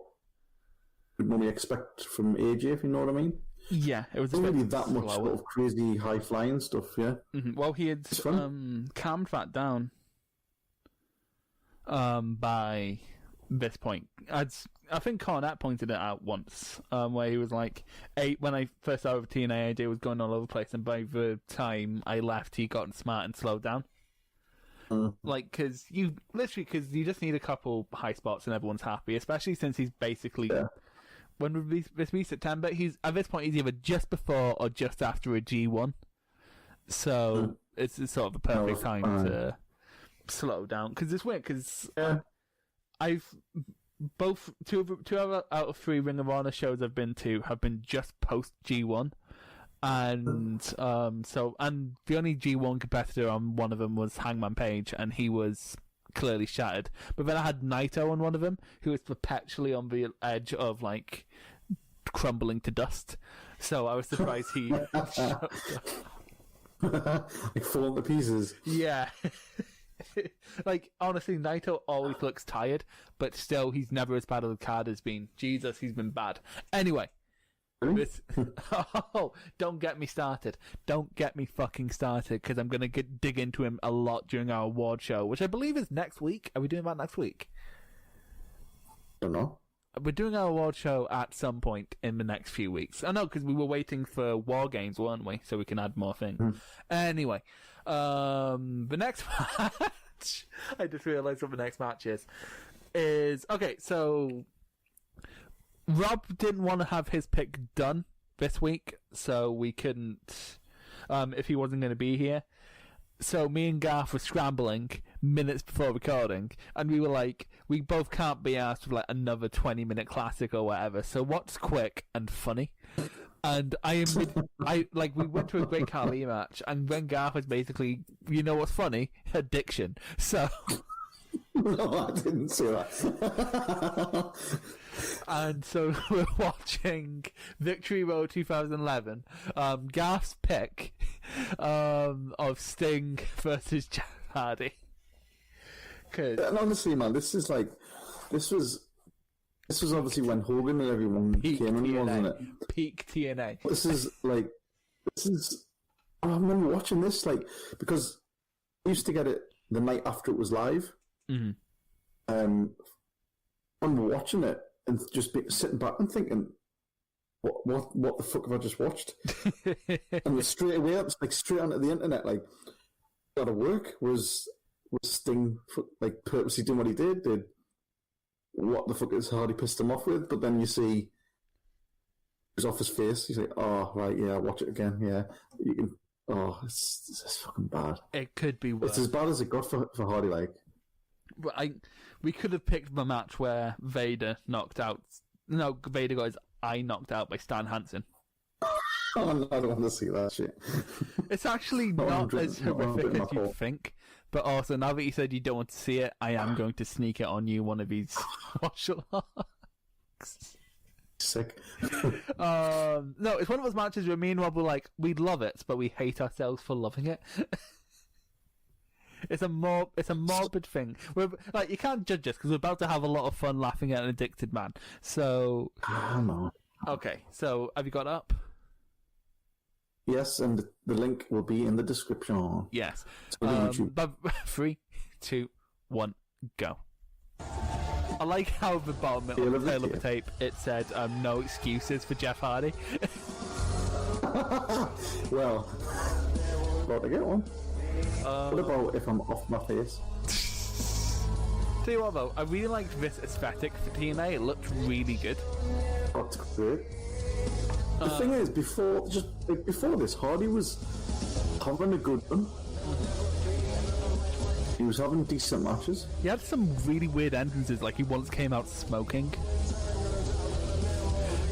we'd normally expect from AJ, if you know what I mean. Yeah, it was really that much sort of crazy high flying stuff. Yeah. Mm-hmm. Well, he had calmed that down by this point. I think Cornette pointed it out once, where he was like, when I first started with TNA, AJ was going all over the place, and by the time I left, he got smart and slowed down. Like, because you just need a couple high spots and everyone's happy, especially since he's basically... Yeah. When would this be? September? He's at this point he's either just before or just after a G1, so it's sort of a perfect time to slow down. Because it's weird. Because I've two out of 3 Ring of Honor shows I've been to have been just post G1, and and the only G1 competitor on one of them was Hangman Page, and he was clearly shattered. But then I had Naito on one of them, who was perpetually on the edge of like crumbling to dust. So I was surprised he like falling to pieces. Yeah. Like, honestly, Naito always looks tired, but still he's never as bad as Okada's been. Jesus, he's been bad. Anyway, don't get me started. Don't get me fucking started, because I'm going to dig into him a lot during our award show, which I believe is next week. Are we doing that next week? I don't know. We're doing our award show at some point in the next few weeks. I know, because we were waiting for War Games, weren't we? So we can add more things. Anyway, the next match, I just realised what the next match is okay, so Rob didn't want to have his pick done this week, so we couldn't, if he wasn't going to be here. So me and Garth were scrambling minutes before recording, and we were like, we both can't be asked for like another 20-minute classic or whatever, so what's quick and funny? And we went to a Great Khali match, and when Garth was basically, you know what's funny? Addiction. So... No, I didn't say that. And so we're watching Victory Road 2011, Garth's pick of Sting versus Jeff Hardy. And honestly, man, this was obviously when Hogan and everyone came in, wasn't it? Peak TNA. I remember watching this, like, because I used to get it the night after it was live. Mm-hmm. I'm watching it and just sitting back and thinking, what the fuck have I just watched? And straight away, it's like straight onto the internet, like, got to work was Sting like purposely doing what he did. What the fuck is Hardy pissed him off with? But then you see he's off his face. He's like, oh right, yeah, watch it again. Yeah, you can. Oh, it's fucking bad. It could be worse. It's as bad as it got for Hardy, like. But we could have picked the match where Vader got his eye knocked out by Stan Hansen. Oh, no, I don't want to see that shit. It's actually not as horrific as you think. But also, now that you said you don't want to see it, I am going to sneak it on you one of these watch-alongs. Sick. No, it's one of those matches where me and Rob were like, we'd love it, but we hate ourselves for loving it. It's a morbid thing. We're like, you can't judge us because we're about to have a lot of fun laughing at an addicted man. So, okay. So, have you got it up? Yes, and the link will be in the description. Yes. YouTube. 3, 2, 1, go. I like how the bottom of the tape it said no excuses for Jeff Hardy. Well, about to get one. What about if I'm off my face? Tell you what though, I really liked this aesthetic for TNA. It looked really good. That's great. The thing is, before this, Hardy was having a good run. He was having decent matches. He had some really weird entrances, like he once came out smoking.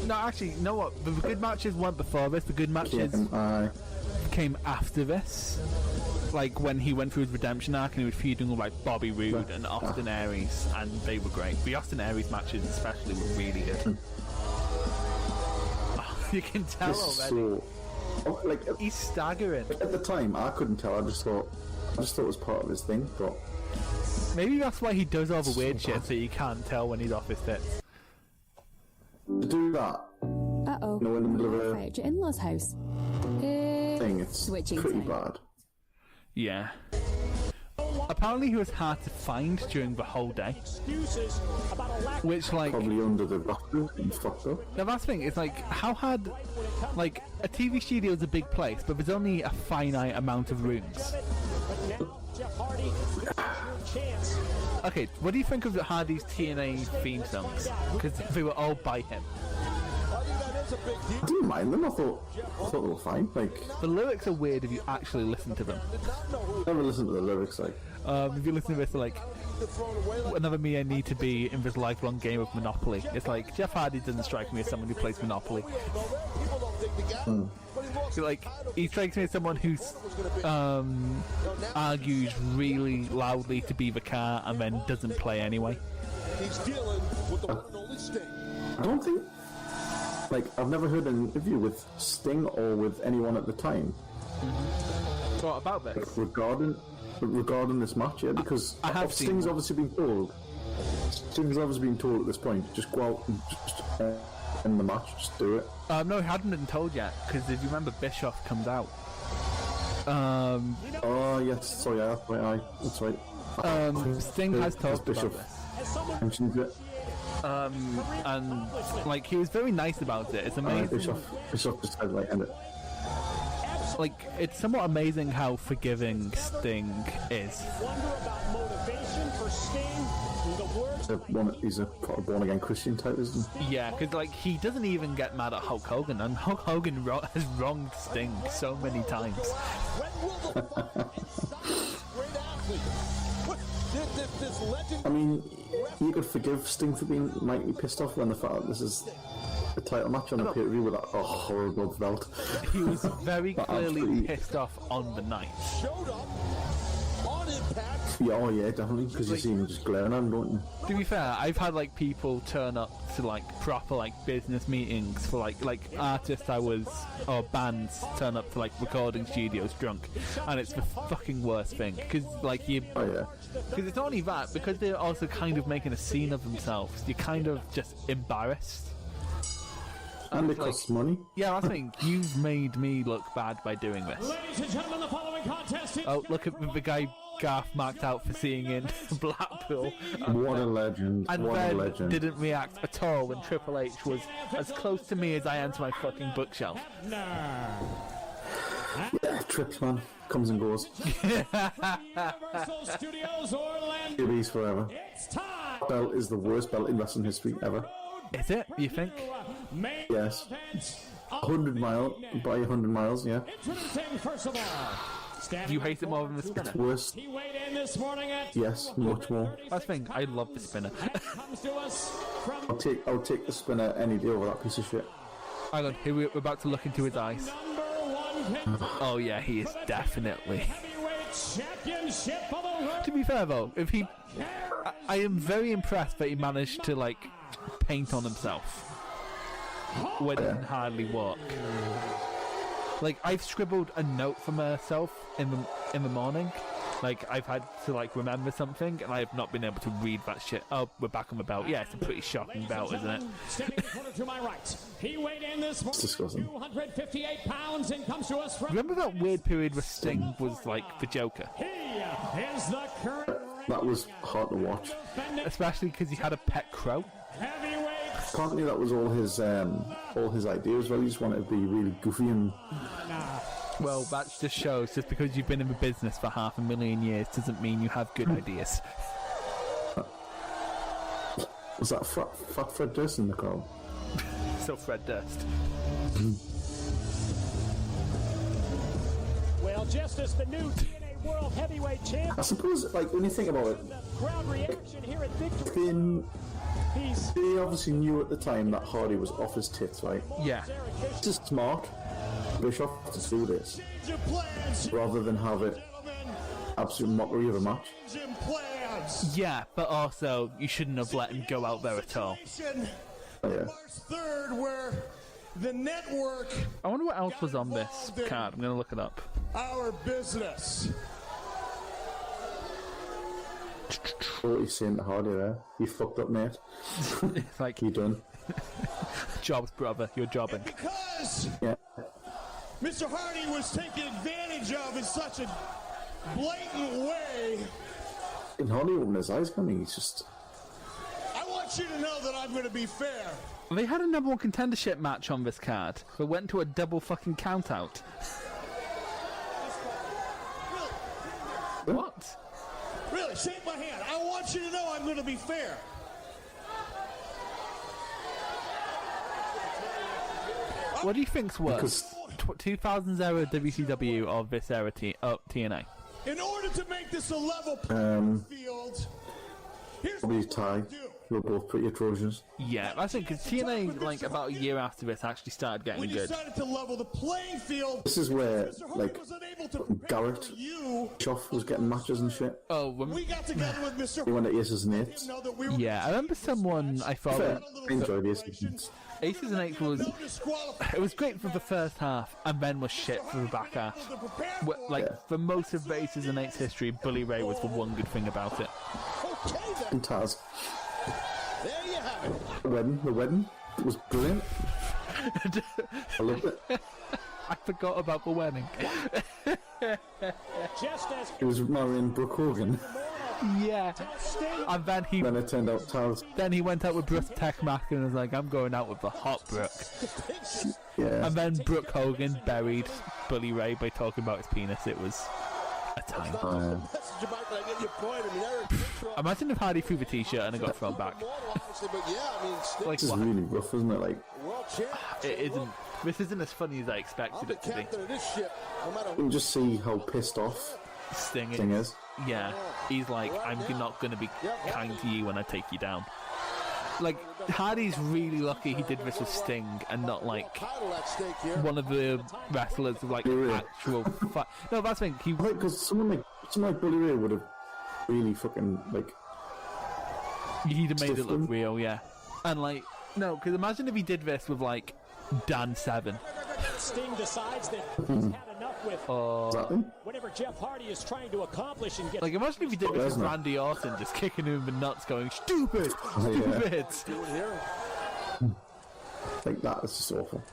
No, actually, you know what? The good matches weren't before this. The good matches came after this. Like when he went through his redemption arc and he was feuding with like Bobby Roode and Austin Aries, and they were great. The Austin Aries matches especially were really good. You can tell already. He's staggering. At the time, I couldn't tell. I just thought it was part of his thing. But maybe that's why he does all the weird shit, so you can't tell when he's off his tits. To do that, in the middle of a at your in-laws' house. thing, it's Switching pretty time. bad. Yeah. Apparently he was hard to find during the whole day. Which, like... Probably under the rafters and fucked up. Now that's the thing, it's like, how hard... Like, a TV studio is a big place, but there's only a finite amount of rooms. Okay, what do you think of Hardy's TNA theme songs? Because they were all by him. I didn't mind them. I thought they were fine. Like, the lyrics are weird if you actually listen to them. Never listened to the lyrics. Like, if you listen to this, like, another me I need to be in this lifelong game of Monopoly. It's like Jeff Hardy doesn't strike me as someone who plays Monopoly. Like, he strikes me as someone who argues really loudly to be the car and then doesn't play anyway. I don't think. Like, I've never heard an interview with Sting or with anyone at the time. What about this? Like, regarding this match, yeah, because Sting's obviously been told. Sting's obviously been told at this point, just go out and just end the match, just do it. No, he hadn't been told yet, because if you remember, Bischoff comes out. Oh yes, sorry, that's right. Sting has talked about this. Mentioned it. And like he was very nice about it. It's amazing. Bischoff just said like end it. like, it's somewhat amazing how forgiving Sting is. Wonder about motivation for Sting. The words. He's a born again Christian type, isn't he? Yeah, because like he doesn't even get mad at Hulk Hogan, and Hulk Hogan has wronged Sting so many times. When will the fuck stop this great athlete? This legend. I mean, you could forgive Sting for being mighty pissed off when the fact that this is a title match on a pay-per-view with that horrible belt. He was very clearly pissed off on the night. Showed up on Impact. Yeah, oh yeah, definitely, because you see him just glaring at him, don't you? To be fair, I've had like people turn up to like proper like business meetings for like artists or bands turn up to like recording studios drunk, and it's the fucking worst thing because like you. Oh yeah. Because it's not only that, because they're also kind of making a scene of themselves. You're kind of just embarrassed. And it costs money. Yeah, I think you've made me look bad by doing this. Ladies and gentlemen, the following contest is... Oh, look at the guy Garth marked out for seeing in Blackpool. What a legend. And what a then legend. didn't react at all when Triple H was as close to me as I am to my fucking bookshelf. Yeah, Trips, man. Comes and goes. Universal Studios Orlando. QB's forever. It's time. Belt is the worst belt in wrestling history ever. Is it? You think? Main Yes. event. 100 miles, by 100 miles, yeah. Introducing first of all. Do you hate it more than the spinner? Worst. He weighed in this morning at Yes, much more. I think I love the spinner. comes to us from I'll take the spinner any day over that piece of shit. Hang on, here we're about to look into his eyes. number one contender Oh yeah, he is definitely. heavyweight championship of the world. To be fair though, if he, I am very impressed that he managed to like paint on himself when he can hardly walk. Like I've scribbled a note for myself in the morning. Like I've had to like remember something, and I have not been able to read that shit. Oh, we're back on the belt. Yeah, it's a pretty shocking belt, isn't it? Standing in the corner to my right. He weighed in this morning. Disgusting. 258 pounds and comes to us from. Remember that weird period where Sting was like the Joker, He is the current That was hard to watch. especially because he had a pet crow. heavyweight. Apparently that was all his ideas. Well, he just wanted to be really goofy and Well, that just shows just because you've been in the business for 500,000 years doesn't mean you have good ideas. was that Fat Fred Durst in the crowd? So Fred Durst. Well, just as the new TNA World Heavyweight Champ, I suppose, like when you think about it, the crowd reaction here at Victory. they obviously knew at the time that Hardy was off his tits, right? Yeah. It's just smart, Bischoff, to do this rather than have it absolute mockery of a match. Yeah, but also you shouldn't have let him go out there at all. Oh, yeah. Third, where the network, I wonder what else was on this card. I'm going to look it up. our business. What are you saying to Hardy there? You fucked up, mate. It's like, You done? jobs, brother, you're jobbing. Because Yeah. Mr. Hardy was taken advantage of in such a blatant way. And Hardy opened his eyes, can't he? He's just... I want you to know that I'm going to be fair. They had a number one contendership match on this card. They went to a double fucking count out. What? Really, shake my hand. I want you to know I'm going to be fair. What do you think's worse? 2000's era WCW or this era TNA? In order to make this a level field, here's Probably what tie. we're gonna do. We're both pretty atrocious. Yeah, I think because TNA, like about a year after this, actually started getting We good. decided to level the playing field. This is where, Mr. Hardy like, was unable to prepare Garrett, for you. Bischoff was getting matches and shit. Oh, We got together with Mr. He went Hardy. to Aces and Eights. Didn't know that we were yeah, I remember someone I Fair. followed. I enjoyed Aces and Eights. Aces and Eights was no disqualification. it was great for the first half, and then was shit for the back half. To prepare Like Yeah. for most of the Aces and Eights history, Bully Ray was the one good thing about it. Okay then. And Taz. There you have it. The wedding was brilliant. I loved it. I forgot about the wedding. Just as He was marrying Brooke Hogan. Yeah, and then Then it turned out Taz. he went out with Brooke Techmack and was like, "I'm going out with the hot Brooke." Yeah. And then Brooke Hogan buried Bully Ray by talking about his penis. It was a time. Imagine if Hardy threw the t-shirt and it got thrown back. Like, this is really rough, isn't it? Like, it isn't. This isn't as funny as I expected it to be. You can just see how pissed off Sting is. Yeah, he's like, I'm not going to be kind to you when I take you down. Like, Hardy's really lucky he did this with Sting and not, like, one of the wrestlers with, like, actual fight. No, that's the thing. Because someone like Bully Ray would have really fucking, like... He'd have made it look real, yeah. And, like, no, because imagine if he did this with, like, Dan Severn. Sting decides that he's had enough with whatever Jeff Hardy is trying to accomplish and get. Like, imagine if he did this with Randy Orton, just kicking him in the nuts, going, stupid! Like, that is just awful.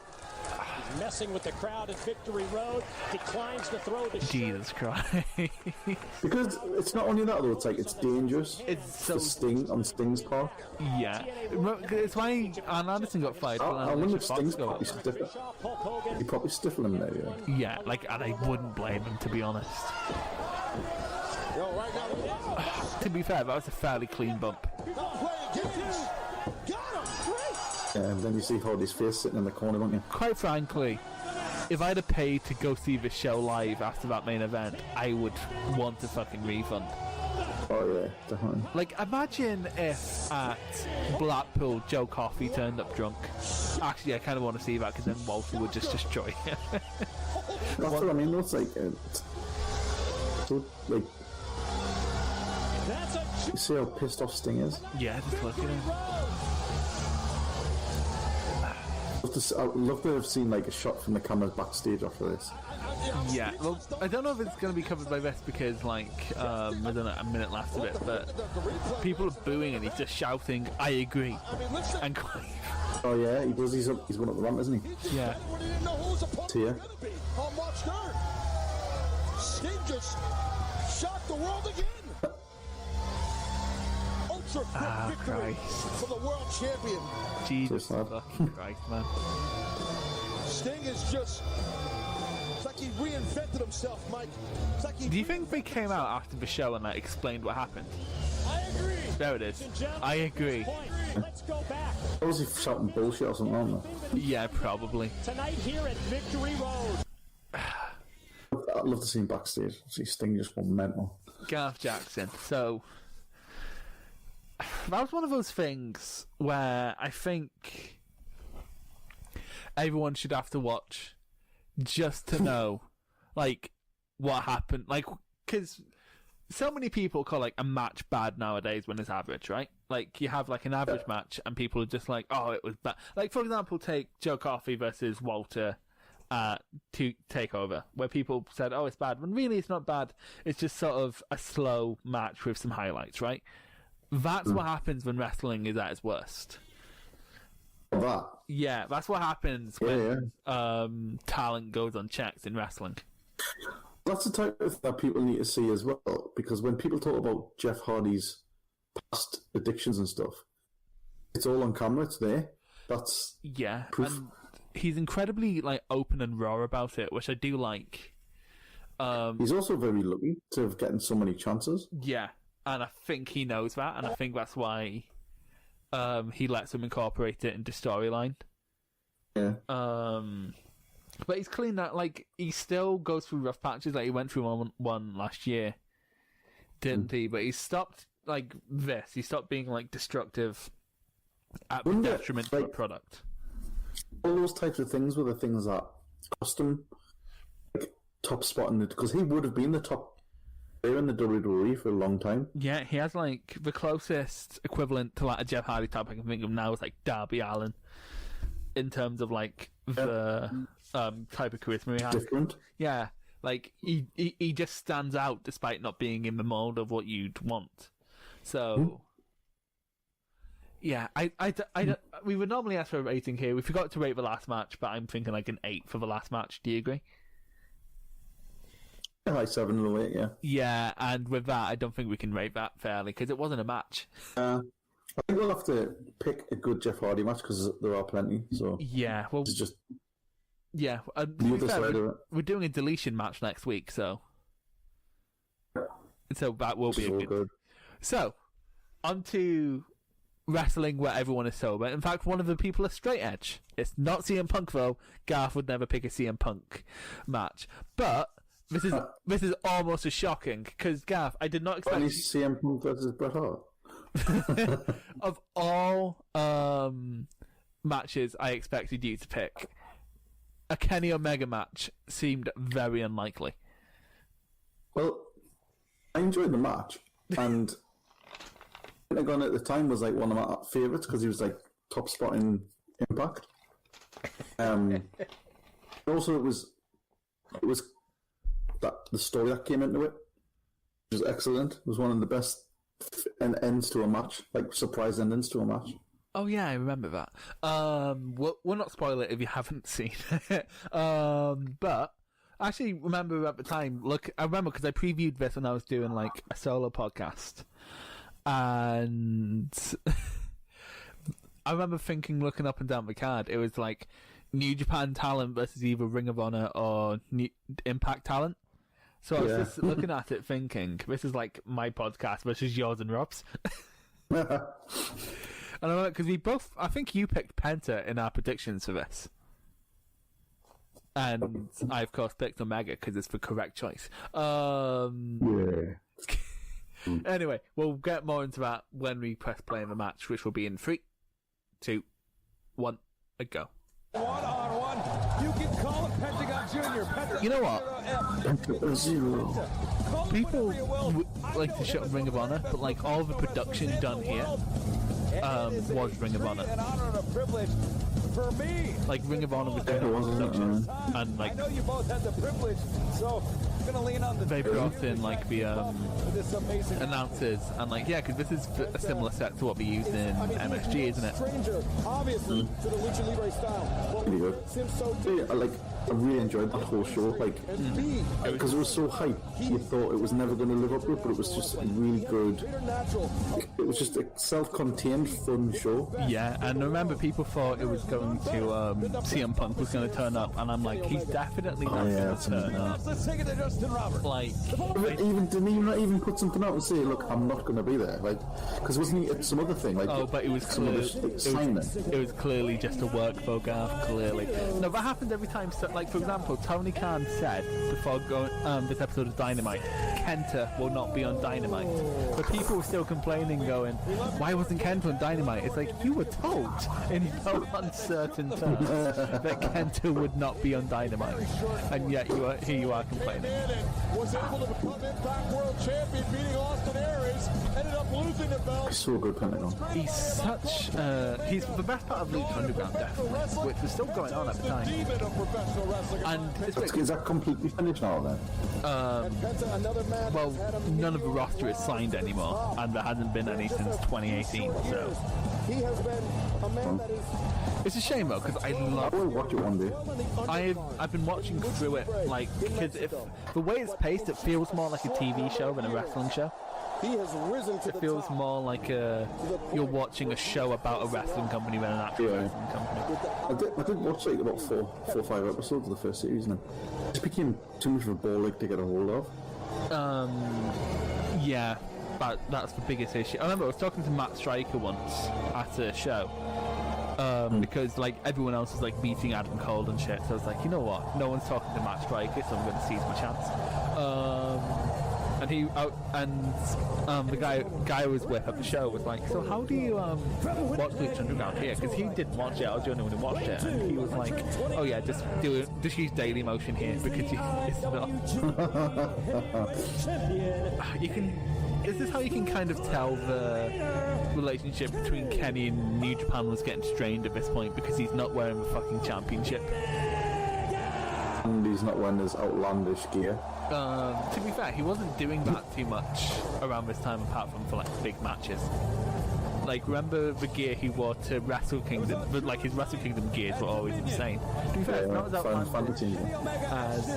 He's messing with the crowd at Victory Road, declines to throw the Jesus Christ. Because it's not only that, though, it's like, it's dangerous. It's so... Sting, on Sting's part. Yeah. It's why Arn Anderson got fired. I wonder if Sting's probably stiffer. He probably stiffer him there, yeah. Yeah, like, and I wouldn't blame him, to be honest. To be fair, that was a fairly clean bump. Yeah, and then you see Hardy's face sitting in the corner, don't you? Quite frankly, if I'd have paid to go see this show live after that main event, I would want a fucking refund. Oh yeah, definitely. Like, imagine if at Blackpool Joe Coffey turned up drunk. Actually, I kind of want to see that because then Walter would just destroy him. That's what I mean. It's like, like, you see how pissed off Sting is? Yeah, just look at him. I'd love to have seen like a shot from the cameras backstage after this. Yeah, well, I don't know if it's going to be covered by this because, like, I don't know, a minute left of it, but people are booing and he's just shouting, I agree, and oh yeah, he does, he's going up the ramp, isn't he? Yeah. Here. Sting just shocked the world again. Victory for the world champion. Jesus fucking Christ, man. Sting is just... It's like he reinvented himself, Mike. It's like Do you think they came out after the show and like explained what happened? I agree. There it is. I agree. Let's go back. Or was he shouting bullshit or something, aren't they? Yeah, probably. Tonight here at Victory Road. I'd love to see him backstage. See Sting just go mental. Garth Jackson. So... that was one of those things where I think everyone should have to watch just to know, like, what happened. Like, because so many people call, like, a match bad nowadays when it's average, right? Like, you have, like, an average match and people are just like, oh, it was bad. Like, for example, take Joe Coffey versus Walter to Takeover, where people said, oh, it's bad. When really it's not bad. It's just sort of a slow match with some highlights, right? That's what happens when wrestling is at its worst. That? Yeah, that's what happens when talent goes unchecked in wrestling. That's the type of thing that people need to see as well, because when people talk about Jeff Hardy's past addictions and stuff, it's all on camera, it's there. That's proof. And he's incredibly like open and raw about it, which I do like. He's also very lucky to have gotten so many chances. Yeah. And I think he knows that, and I think that's why he lets him incorporate it into storyline. Yeah. But he's clean that, like, he still goes through rough patches, like he went through one last year, didn't he? But he stopped, like, this. He stopped being, like, destructive at the detriment of the product. All those types of things were the things that cost him, like, top spot in it, because he would have been the top player in the WWE for a long time. Yeah, he has, like, the closest equivalent to, like, a Jeff Hardy type I can think of now is, like, Darby Allin, in terms of, like, the type of charisma he has. Different. Yeah, like, he just stands out despite not being in the mold of what you'd want. So, yeah, we would normally ask for a rating here. We forgot to rate the last match, but I'm thinking like an 8 for the last match. Do you agree? Like 7 or 8, yeah. Yeah, and with that, I don't think we can rate that fairly, because it wasn't a match. I think we'll have to pick a good Jeff Hardy match, because there are plenty, so... Yeah, well... It's just... Yeah, we're doing a deletion match next week, so that will be a good. So, on to wrestling where everyone is sober. In fact, one of the people is straight edge. It's not CM Punk though. Garth would never pick a CM Punk match, but this is almost as shocking because Garth, I did not expect CM Punk versus Bret Hart. Of all matches I expected you to pick, a Kenny Omega match seemed very unlikely. Well, I enjoyed the match, and Pentagon at the time was like one of my favourites because he was like top spot in Impact. Also, it was that the story that came into it was excellent. It was one of the best ends to a match, like surprise endings to a match. Oh yeah, I remember that. We'll not spoil it if you haven't seen it. But I actually remember at the time. I remember because I previewed this when I was doing like a solo podcast, and I remember looking up and down the card, it was like New Japan talent versus either Ring of Honor or Impact talent. So I was just looking at it thinking, this is like my podcast versus yours and Rob's. And I remember because I think you picked Penta in our predictions for this. And I, of course, picked Omega because it's the correct choice. Anyway, we'll get more into that when we press play in the match, which will be in 3, 2, 1, and go. 1-on-1. You can call it Pentagon Jr. You know what? People like to shout Ring of Honor, but like all the production done here was Ring of Honor. An honor and a privilege for me. Like Ring of Honor was doing all the production, and like I know you both had the privilege, so I'm gonna lean on the. They brought in like the announcers, and like because this is a similar set to what we used in MSG, isn't it? Stranger, obviously, to the Lucha Libre style. Pretty good. I really enjoyed that whole show, because it was so hype. You thought it was never going to live up to it, but it was just really good. It was just a self-contained, fun show. Yeah, and I remember people thought it was going to CM Punk was going to turn up, and I'm like, he's definitely not going to turn up. Let's take it to Justin Roberts. Didn't he not even put something out and say, "Look, I'm not going to be there"? Because wasn't he at some other thing? But it was it was clearly just a work though, Garth. Clearly, no, that happens every time. So, like for example, Tony Khan said before going this episode of Dynamite, Kenta will not be on Dynamite. But people were still complaining, going, "Why wasn't Kenta on Dynamite?" It's like you were told in no uncertain terms that Kenta would not be on Dynamite, and yet here you are complaining. Was able to become Impact World Champion, beating Austin Aries, ended up losing the belt. He's so good, Pentagon. He's such he's the best part of Lucha Underground, definitely, which was still going on at the time. And is that completely finished now then? Well, none of the roster is signed anymore, and there hasn't been any since 2018. So he has been a man that is. It's a shame though, because I will watch it one day. I've been watching through it, because if the way it's paced, it feels more like a TV show than a wrestling show. He has risen to it feels more like you're watching a show about a wrestling company than an actual wrestling company. I did watch about 4 or 5 episodes of the first series, and it just became too much of a ball to get a hold of. Yeah, but that's the biggest issue. I remember I was talking to Matt Stryker once at a show. Because everyone else is beating Adam Cole and shit, so I was like, you know what? No one's talking to Matt Stryker, so I'm going to seize my chance. And the guy I was with at the show was like, so how do you watch Lucha Underground here? Because he didn't watch it. I was the only one who watched it, and he was like, oh yeah, just use Daily Motion here because it's not. This is how you can kind of tell the relationship between Kenny and New Japan was getting strained at this point, because he's not wearing the fucking championship. And he's not wearing his outlandish gear. To be fair, he wasn't doing that too much around this time, apart from for big matches. Remember the gear he wore to Wrestle Kingdom? But his Wrestle Kingdom gears were always insane. To be fair, it's not as outlandish as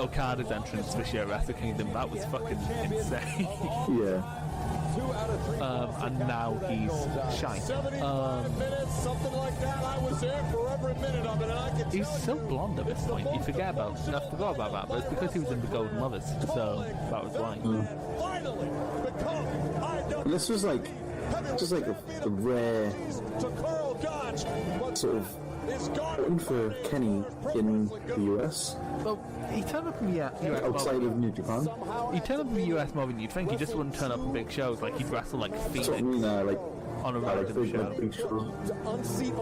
Okada's entrance this year at Wrestle Kingdom. That was fucking insane. Yeah. and now he's shy. 75 minutes, something like that. I was there for every minute of it, and I can He's so blonde at this point. I forgot about that, but it's because he was in the Golden Lovers, so that was why. finally become And this was like, just like a rare sort of win for Kenny in the US. Well, he turned up in the US outside of New Japan. He turned up in the US more than you'd think. He just wouldn't turn up in big shows. Like, he'd wrestle like Phoenix on a random show.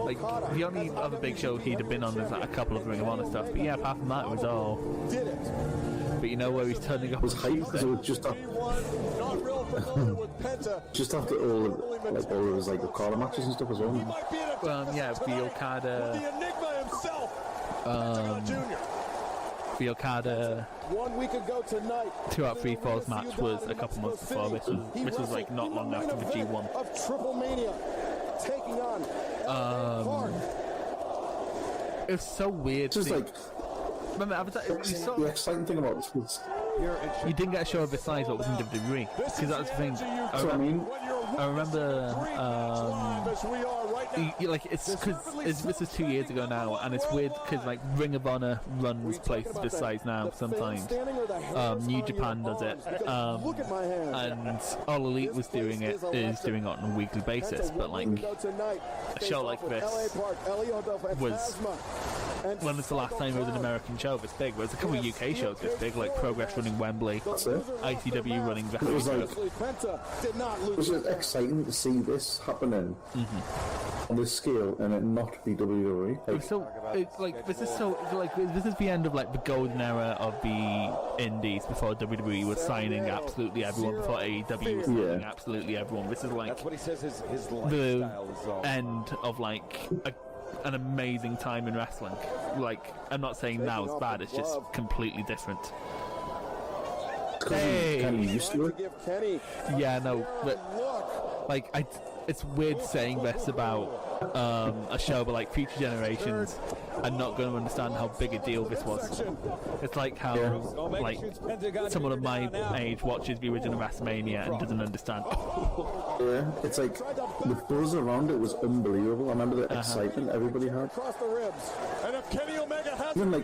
Like, the only other big show he'd have been on was like a couple of Ring of Honor stuff. But yeah, apart from that, it was all. But you know where he's turning up? It was hype because it was just just after all of his like Okada matches and stuff as well. Yeah, the Okada. The Okada 1 week ago tonight. 2 out 3 falls match was a couple months before. This was like not long after the G1. Of Triple Mania taking on it was so weird. Just like. Remember, the exciting thing about this was you didn't get a show of this size that was in WWE, because that's the thing. I remember it's because this is 2 years ago now, and it's weird because like Ring of Honor runs places this size now sometimes. New Japan does it, and All Elite is doing it on a weekly basis. But like a show like this was. When was the last time it was an American show this big? Well, there's a couple of UK shows this big, like Progress running Wembley, ICW running the It was exciting to see this happening on this scale and it not be WWE. This is the end of like the golden era of the indies before WWE was signing absolutely everyone, before AEW was signing absolutely everyone. This is like the end of like an amazing time in wrestling. Like, I'm not saying now it's bad, it's just completely different. Hey! Yeah, no, but like, it's weird saying this about a show, but like future generations are not going to understand how big a deal this was. It's like how like someone of my age watches the original WrestleMania and doesn't understand. Yeah, it's like the buzz around it was unbelievable. I remember the excitement everybody had.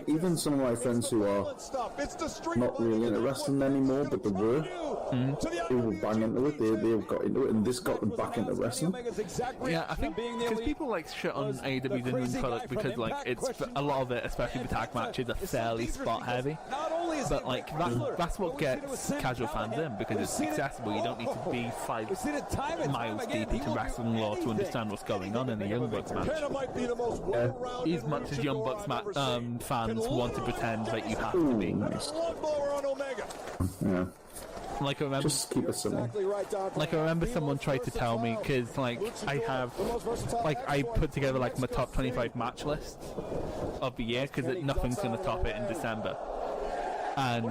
Even some of my friends who are not really into wrestling anymore, but they were bang into it. They got into it, and this got them back into wrestling. Yeah, I think because people like shit on AEW's in-ring product because like it's a lot of it, especially the tag matches, are fairly spot heavy. But like that's what gets casual fans in, because it's accessible. You don't need to be 5 miles deep into wrestling lore to understand what's going on in a Young Bucks match. As much as Young Bucks fans want to pretend that you have to be. Yeah. Like I remember, just keep it simple. Like I remember someone tried to tell me, because like I put together like my top 25 match list of the year, because nothing's going to top it in December. And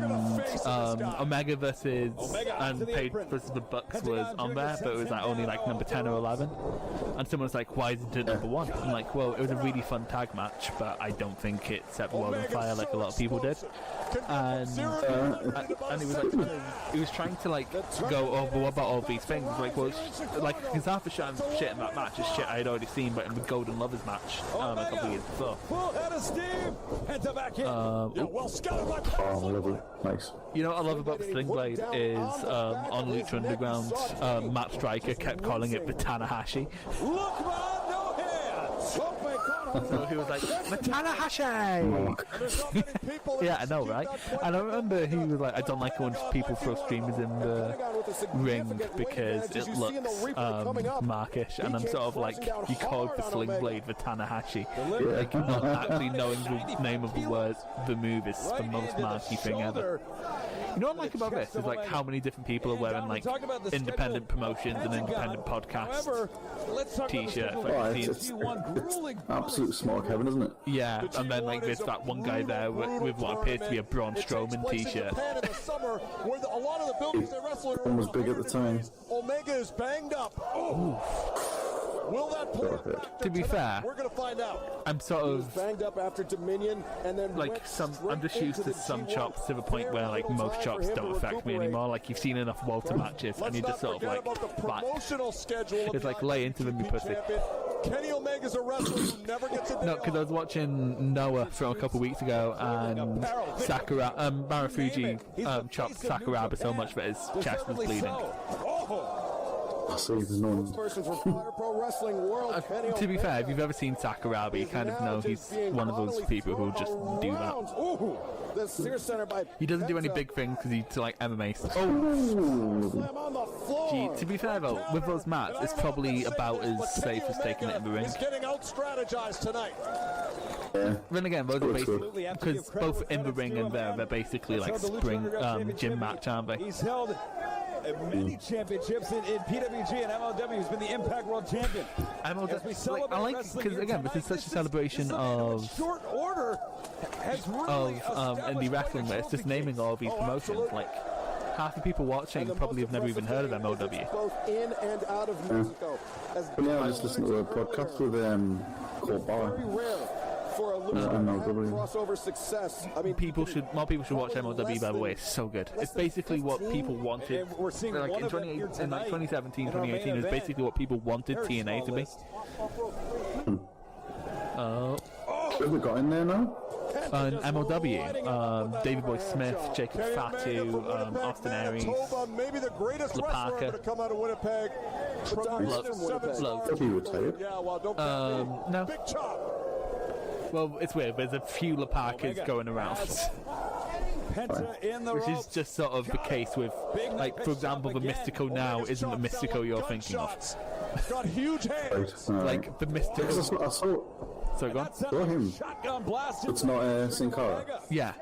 Omega versus Page versus the Bucks was on there, but it was like only like number 10 or 11. And someone was like, "Why isn't it number 1?" I'm like, "Well, it was a really fun tag match, but I don't think it set the world on fire like a lot of people did." And he was trying to like go over what about all these things. Like, well, like because half the shit in that match is shit I had already seen, but in the Golden Lovers match a couple of years before. Lovely. Nice. You know what I love about the Sling Blade is on Lucha Underground, Matt Striker kept calling it the Tanahashi. So he was like, the Tanahashi! Yeah, I know, right? And I remember he was like, I don't like it when people throw streamers in the ring because it looks markish. And I'm sort of like, you called the Sling Blade the Tanahashi. Like, not actually knowing the name of the move is the most marky thing ever. You know what I like about this is like how many different people are wearing like independent promotions and independent podcasts t-shirts. It's absolute smart heaven, isn't it? Yeah, and then like there's that one guy there with what appears to be a Braun Strowman t-shirt. One was big at the time. Omega is banged up. Will that play a factor To be tonight? fair, We're going to find out. I'm sort He was of banged up after Dominion, and then like went I'm just straight used into to the some G1. chops to the point where like Very most little time chops for him don't to affect me recuperate. anymore. Like you've seen enough Walter matches, and you just sort of like promotional schedule. it's like lay into them, you pussy. Kenny Omega's a wrestler who never gets a day No, because I was watching Noah from a couple of weeks ago, and Marufuji chopped Sakuraba so much that his chest was bleeding. I see there's no To be fair, if you've ever seen Sakuraba, you kind of know he's one of those people who just do that. The Sears Centre by He doesn't do any big things because he's like MMA. Slam on the floor. Gee, to be fair though, with those mats, it's probably about as safe as taking it in the ring. He's getting out strategized tonight. Then again, those are basically because both in the ring and there, they're basically like spring gym match, aren't they? He's held many championships in PWG and MLW. He's been the Impact World Champion. MLW, I like because again, this is such a celebration of short order has really indie wrestling. Where it's just naming all these promotions. Like half the people watching probably have never even heard of MLW. Both in and out of Mexico. Yeah, I just listened to a podcast with called Bar. Very rare for a crossover success. I mean, more people should watch MLW. By the way, it's so good. It's basically what people wanted. Like in 2017, 2018, it was basically what people wanted TNA to be. Who have we got in there now? MLW, Davey Boy Smith, Jacob Fatu, Austin Aries, maybe the greatest wrestler ever to come out of Winnipeg. He retired. Yeah, well, don't no. Big chop. Well, it's weird. There's a few Laparkas going around. Which is just sort of the case with, like, for example, the Mystico now isn't the Mystico you're thinking of. Got huge hands. Like, the Mystico... I saw him. It's not Sin Cara. Yeah.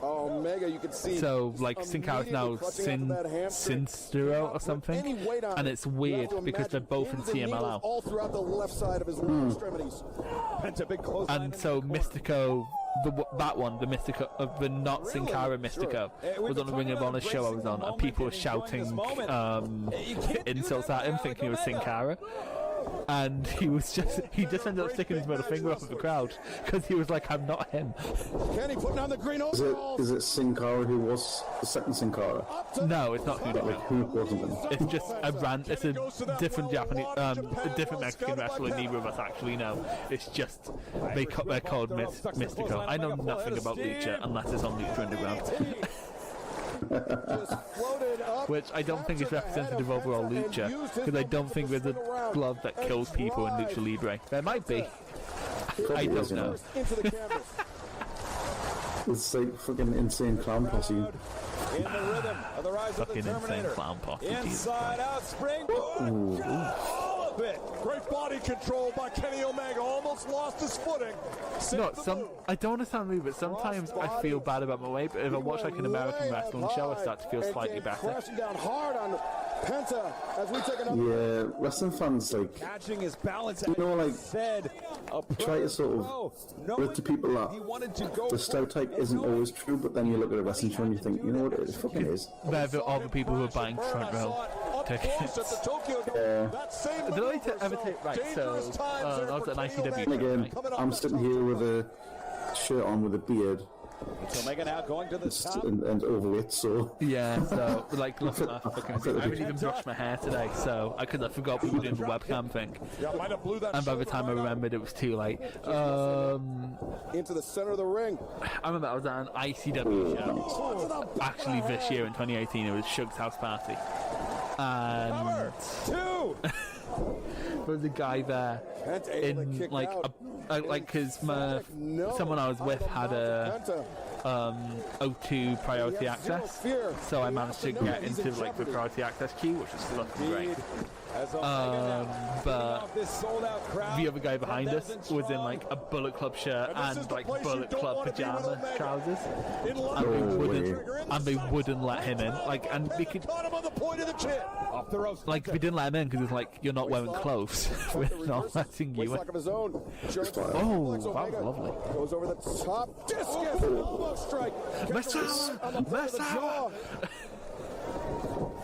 Oh, Omega, you can see. So, like, Sin Cara's now Sinstero or something, and it's weird because they're both in CMLL. All throughout the left side of his lower extremities. And so Mystico, that one, the Mystico, the not Sin Cara Mystico, was on the Ring of Honor show I was on, and people were shouting insults at him, thinking it was Sin Cara. And he just ended up sticking his middle finger up at the crowd because he was like, I'm not him. Kenny putting on the green overalls. Is it Sin Cara who was the second Sin Cara? No, it's not who wasn't him. It's just it's a different Japanese, a different Mexican wrestler neither of us actually know. It's just, they're called Mystico. I know nothing about Lucha unless it's on Lucha Underground. Which I don't think is representative of overall Lucha, because I don't think there's a glove that kills people in Lucha Libre. There might be. I don't know. It's like fucking insane clown posse. In the rhythm of the rise fucking of the insane Terminator. clown posse. Inside out springboard. All of it. Great body control by Kenny Omega. Almost lost his footing. I don't understand me, but sometimes I feel bad about my weight. But if I watch like an American wrestling show, I start to feel slightly better. Crashing down hard on Penta as we take another. Yeah, wrestling fans like Catching his balance. you know, like Said try to sort of prove to people that the stereotype isn't always true, but then you look at a wrestling show and you think, you know what, it fucking is. They're all the people who are buying front row tickets. Did I ever take right? So I was at an ICW. And again, I'm sitting here with a shirt on with a beard. It's Omega now going to the top. And overweight, so yeah. So like, look at that fucking. I haven't even brushed my hair today, so I forgot we were doing the webcam thing. And by the time I remembered, it was too late. Into the center of the ring. I remember I was at an ICW show. Actually, this year in 2018, it was Shug's house party, and there was a guy there in like because someone I was with had a O2 priority access, so I managed to get into like the priority access queue, which was fucking great. But the other guy behind us was in like a Bullet Club shirt and like Bullet Club pajama trousers, and they wouldn't let him in. Like, and we could like we didn't let him in because it's like, you're not wearing clothes. We're not letting you in. Oh, that was lovely. Goes over the top. Discus. Elbow strike. Messa!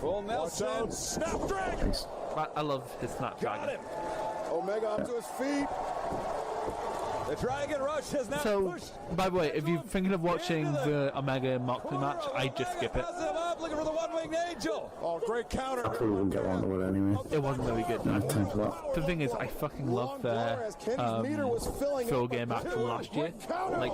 Full Nelson. Snapdragon. I love his Snapdragon. Omega up to his feet. The Dragon Rush has now pushed. By the way, if you're thinking of watching the Omega and Moxley match, I'd just skip it. Looking for the one-winged angel. Oh, great counter. I probably wouldn't get around to it anyway. It wasn't very good. I have time for that. The thing is, I fucking love their full game match from last year. Like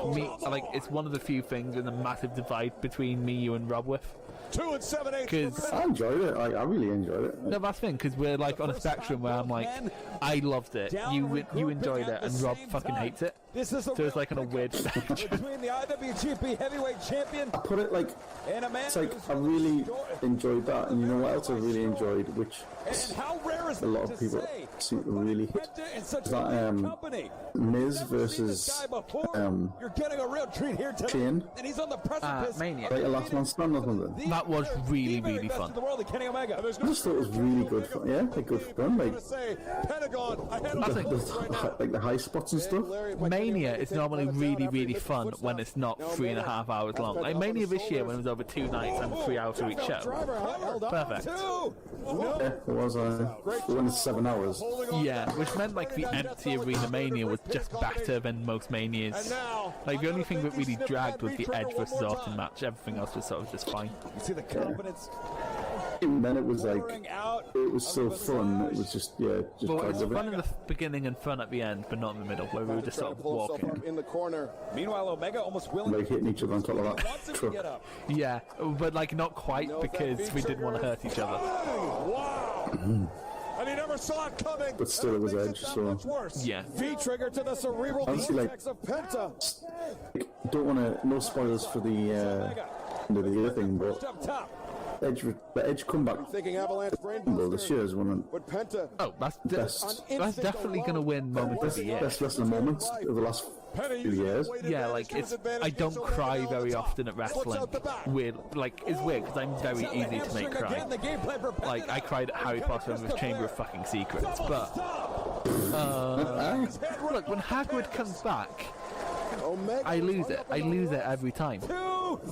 it's one of the few things in the massive divide between me, you, and Rob with. 2 7/8. Because I enjoyed it. I really enjoyed it. No, that's the thing, because we're like on a spectrum where I'm like, I loved it, you enjoyed it, and Rob fucking hates it. So it's like on a weird spectrum. Between the IWGP Heavyweight Champion. I put it like, it's like I really enjoyed that, and you know what else I really enjoyed, which a lot of people seem to really hit, is that Miz versus You're getting a real treat here tonight. Shane. And he's on the precipice. Mania. Like a last man stand or something. That was really, really fun. I just thought it was really good fun. Yeah, like good fun. Like Pentagon, like the high spots and stuff. Mania is normally really, really fun when it's not 3.5 hours long. Like Mania this year, when it was over 2 nights and 3 hours for each show. Perfect. Yeah, it was. When it's 7 hours. Yeah, which meant like the empty arena Mania was just better than most Manias. Like the only thing that really dragged was the Edge versus Orton match. Everything else was sort of just fine. You see the confidence. Even then, it was like it was so fun. It was just Well, it was fun in the beginning and fun at the end, but not in the middle, where we were just sort of walking in the corner. Meanwhile, Omega almost willing like hitting each other on top of that truck. Yeah, but like not quite because we didn't want to hurt each other. Wow! And he never saw it coming. But still, it was Edge. So yeah. V-trigger to the cerebral cortex of Penta. Don't want to. No spoilers for the other thing, but Edge comeback. Thinking Avalanche Well, this year is one of Penta. Oh, that's definitely going to win moment of the year. Best wrestling moments of the last few years. Yeah, like I don't cry very often at wrestling. Weird, like it's weird because I'm very easy to make cry. Like I cried at Harry Potter and the Chamber of Fucking Secrets, but look, when Hagrid comes back, I lose it. I lose it every time.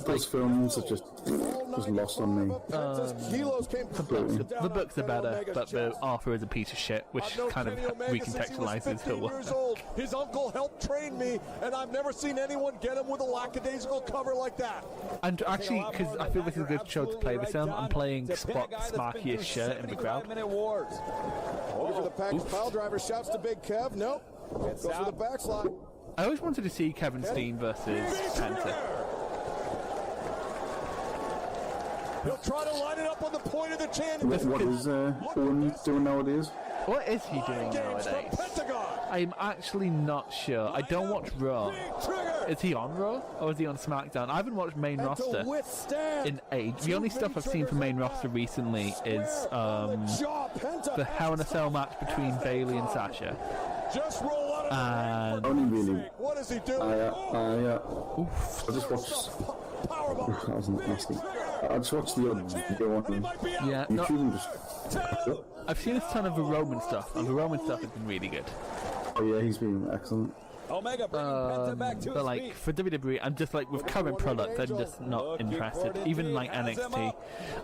Those films are just lost on me. The books are better, but the author is a piece of shit, which kind of recontextualizes who was. His uncle helped train me, and I've never seen anyone get him with a lackadaisical cover like that. And actually, because I feel this is a good show to play this on, I'm playing Spock's smarkiest shirt in the crowd. Over to the package pile driver, shouts to Big Kev. Nope. Goes for the backslide. I always wanted to see Kevin Steen versus Penta. He'll try to line it up on the point of the chin. What is Owen doing nowadays? What is he doing nowadays? I'm actually not sure. I don't watch Raw. Is he on Raw or is he on SmackDown? I haven't watched main roster in age. The only stuff I've seen from main roster recently is the Hell in a Cell match between Bayley and Sasha. And only really. What is he doing? I just watched. That was nasty. I just watched the other video on YouTube. I've seen a ton of the Roman stuff, and the Roman stuff has been really good. Oh yeah, he's been excellent. Omega Penta back to but like for WWE, I'm just like with current products, I'm just not interested. Even like NXT,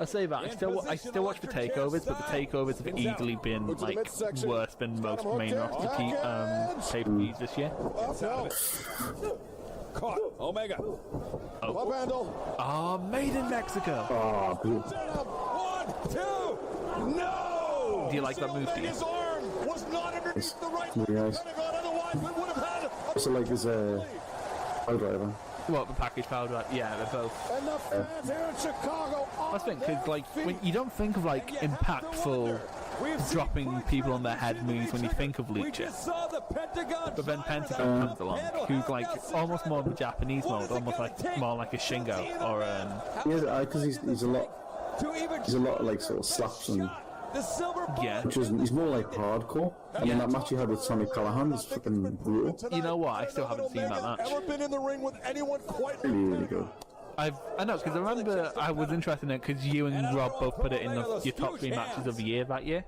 I say that I still watch the takeovers, but the takeovers have easily been like worse than most main roster pay-per-views this year. Caught Omega. Made in Mexico. Oh, dude. 1, 2, no! Do you like that move? His arm was not underneath the right Nice. otherwise we would have had Also like his pile driver. What, the package power drive? Yeah, they're both. And the fans here in Chicago. That's the thing, because like when you don't think of like impactful dropping people on their head moves when you think of Lucha. But then Pentagon comes along, who's like almost more of a Japanese mode, almost like more like a Shingo or yeah, because he's a lot like sort of slaps and yeah. He's more like hardcore. I mean that match he had with Sammy Callahan was fucking brutal. You know what? I still haven't seen that match. Ever been in the ring with anyone quite really good. I know, because I remember I was interested in it because you and Rob both put it in your top 3 matches of the year that year.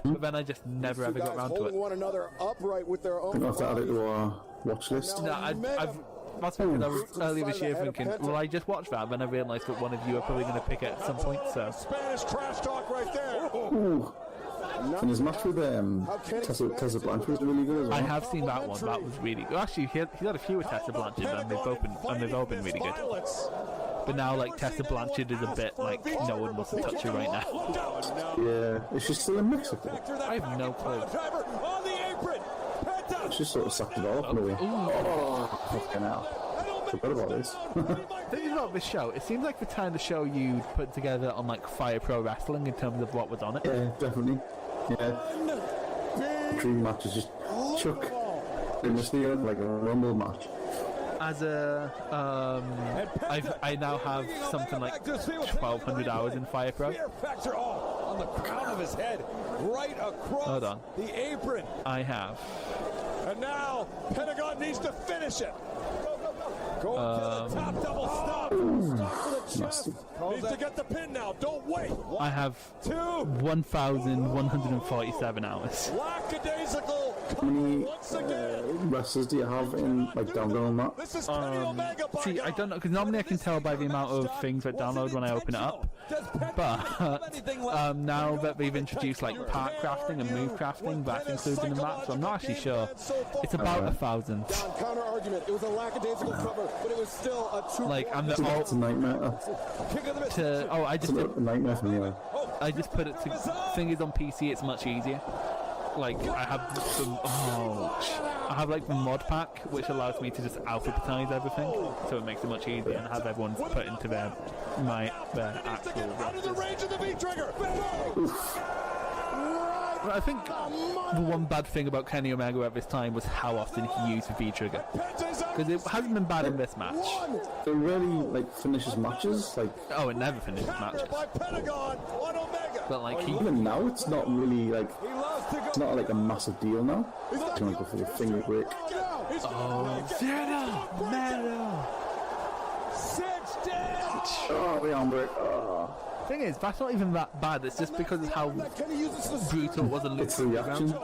But then I just never ever got around to it. One another upright with their own. I have to add it to our watch list. No, that's because I was earlier this year thinking, well, I just watched that, then I realised that one of you are probably going to pick it at some point. So Spanish trash talk right there. Ooh. And his match with Tessa Blanchard was really good as well. I have seen that one. That was really good. Actually, he had a few with Tessa Blanchard, and they've all been really good. But now, like, Tessa Blanchard is a bit like no one wants to touch her right now. Yeah, is she still in Mexico? I have no clue. She sort of sucked it all up in a way. Fucking hell. Forgot about this. The thing about this show, it seems like the kind of show you'd put together on like Fire Pro Wrestling in terms of what was on it. Yeah, definitely. Yeah. Dream match is just chuck. It must be like a rumble match. As a, I now have something like 1,200 hours in Fire Pro. On the crown of his head, right across the apron. I have. And now Pentagon needs to finish it. Going to the top double stop. Stop to the chest. Needs to get the pin now. Don't wait. I have 1,147 hours. Lackadaisical. How many wrestlers do you have in like download on that? This is Kenny Omega. See, I don't know, because normally I can tell by the amount of things that download when I open it up. But now that they've introduced like part crafting and move crafting, that's included in the match, so I'm not actually sure. It's about 1,000. Counter argument. It was a lackadaisical cover, but it was still a true. Like, I'm the It's a nightmare. I just It's a nightmare for me. Like. I just put it to thing is on PC. It's much easier. Like I have I have like the mod pack, which allows me to just alphabetize everything, so it makes it much easier and have everyone put into their actual. Out of the range of the V-trigger. I think the one bad thing about Kenny Omega at this time was how often he used the V-trigger, because it hasn't been bad in this match. It really like finishes matches. Like it never finishes matches. But like even now, it's not really like it's not like a massive deal now. He's gonna go for the finger break. Oh, the arm break. Thing is, that's not even that bad. It's just because of how brutal it was and It's the reaction.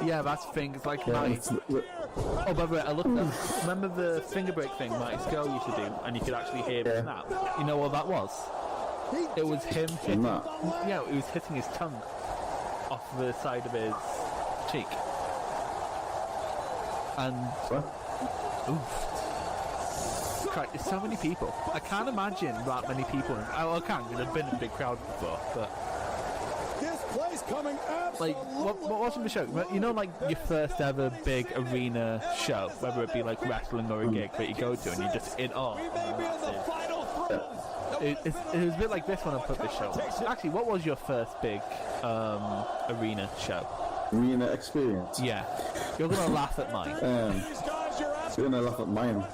Yeah, that's the thing. It's like Yeah, oh, by the way, I looked at. Remember the finger break thing Marty Scurll used to do, and you could actually hear him snap. You know what that was? It was him hitting. Yeah, it was hitting his tongue off the side of his cheek. And oof. Christ, there's so many people. I can't imagine that many people. I can't, because I've been in a big crowd before, but This place coming like, watching the show, you know, like your first ever big arena show, whether it be like wrestling or a gig that you go to and you're just in awe. It was a bit like this when I put this show on. Actually, what was your first big arena show? Arena experience. Yeah. You're going to laugh at mine. You're going to laugh at mine.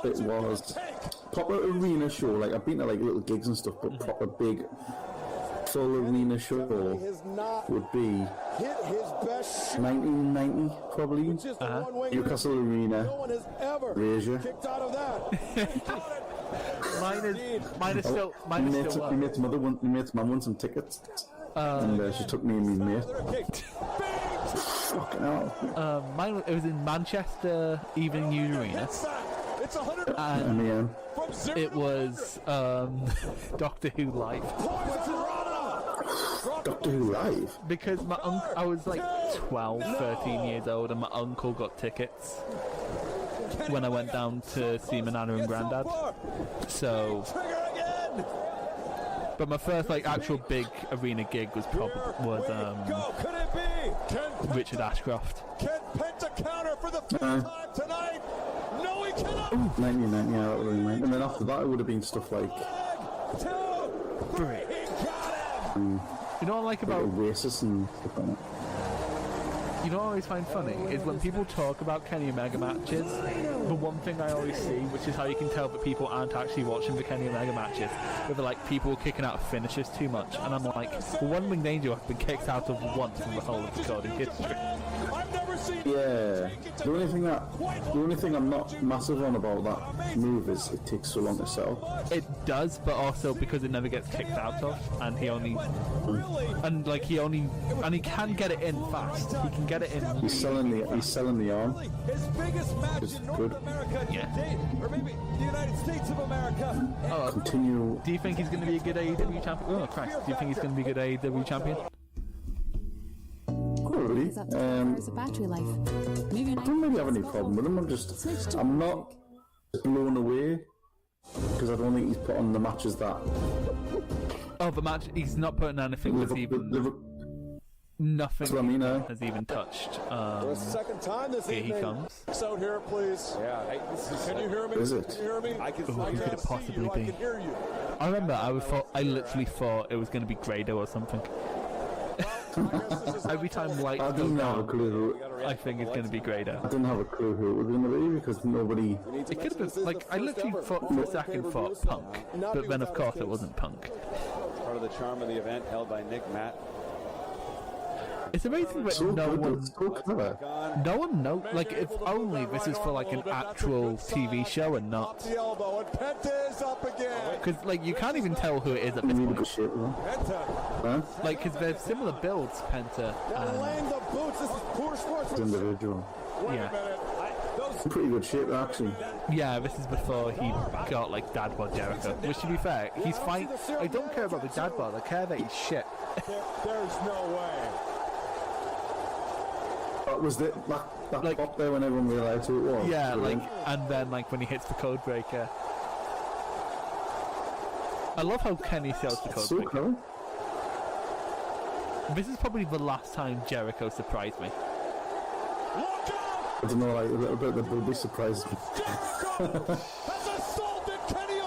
It was proper arena show. Like, I've been to like little gigs and stuff, but proper big full arena show would be 1990 probably. Newcastle Arena. Razor. Mine is still. My mate's mum won some tickets, and she took me and my mate. Fucking hell. Mine, it was in Manchester Evening News Arena, and it was Doctor Who Live. Doctor Who Live? Because I was like 12, 13 years old, and my uncle got tickets when I went down to see my nana and granddad. So, but my first like actual big arena gig was Richard Ashcroft. Can Penta counter for the fifth time tonight? No, he cannot. 1990, yeah, that would have been mine. And then after that, it would have been stuff like. You know what I like about Oasis and stuff like that. You know what I always find funny is when people talk about Kenny Omega matches, the one thing I always see, which is how you can tell that people aren't actually watching the Kenny Omega matches, where they're like people kicking out finishes too much, and I'm like, well, one winged angel has been kicked out of once in the whole of recording history. Yeah, the only thing I'm not massive on about that move is it takes so long to sell. It does, but also because it never gets kicked out of, and he can get it in fast. He can get it in. He's selling the arm. His biggest match It's in North good. America to date, or maybe the United States of America. Continue. Do you think he's going to be a good AEW champion? Oh Christ! Do you think he's going to be a good AEW champion? Probably. Is up to 12 hours of battery life. Moving I don't really have any problem with him. I'm not blown away because I don't think he's put on the matches that. Oh, the match. He's not putting anything that's even. Nothing That's what I mean, has even touched. For a second time this here evening. he comes. Out here, please. Yeah. Hey, can you hear me? Is it? Can you hear me? I can. Who could it possibly I be? can hear you. I remember I literally thought it was going to be Grado or something. Every time light I didn't have a clue. I think it's going to be Grado. I didn't have a clue who it was going to be because nobody. It could have been I literally thought for a second Punk, but then of course it wasn't Punk. Part of the charm of the event, held by Nick Matt. It's amazing that no one knows. Like, if only this is for like an actual TV show and not. Because like you can't even tell who it is at this point. Like, because they're similar builds, Penta. Individual. Yeah. Pretty good shape, actually. Yeah, this is before he got like dad bod Jericho. Which, to be fair, he's fine. I don't care about the dad bod. I care that he's shit. There's no way. Was that like, pop there when everyone realised who it was? Yeah, like, and then like when he hits the code breaker. I love how Kenny sells the code breaker. Clever. This is probably the last time Jericho surprised me. I don't know, like a little bit of the surprised me.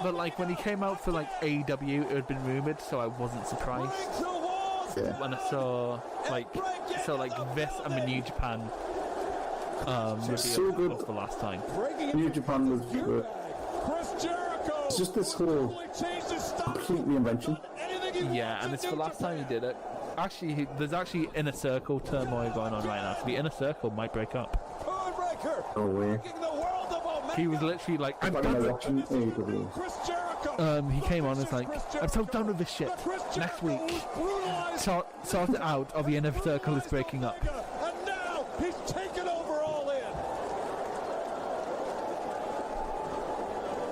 But like when he came out for like AEW, it had been rumoured, so I wasn't surprised. Yeah. When I saw like this and the New Japan reveal so good. was the last time. New Japan was it's just this whole complete reinvention. Yeah, and it's the last time he did it. Actually, there's actually Inner Circle turmoil going on right now. So the Inner Circle might break up. No way. He was literally like, I'm done with he came on and was like, I'm so done with this shit. Next week, sort it out, or the Inner Circle is breaking up. And now he's taken over All In.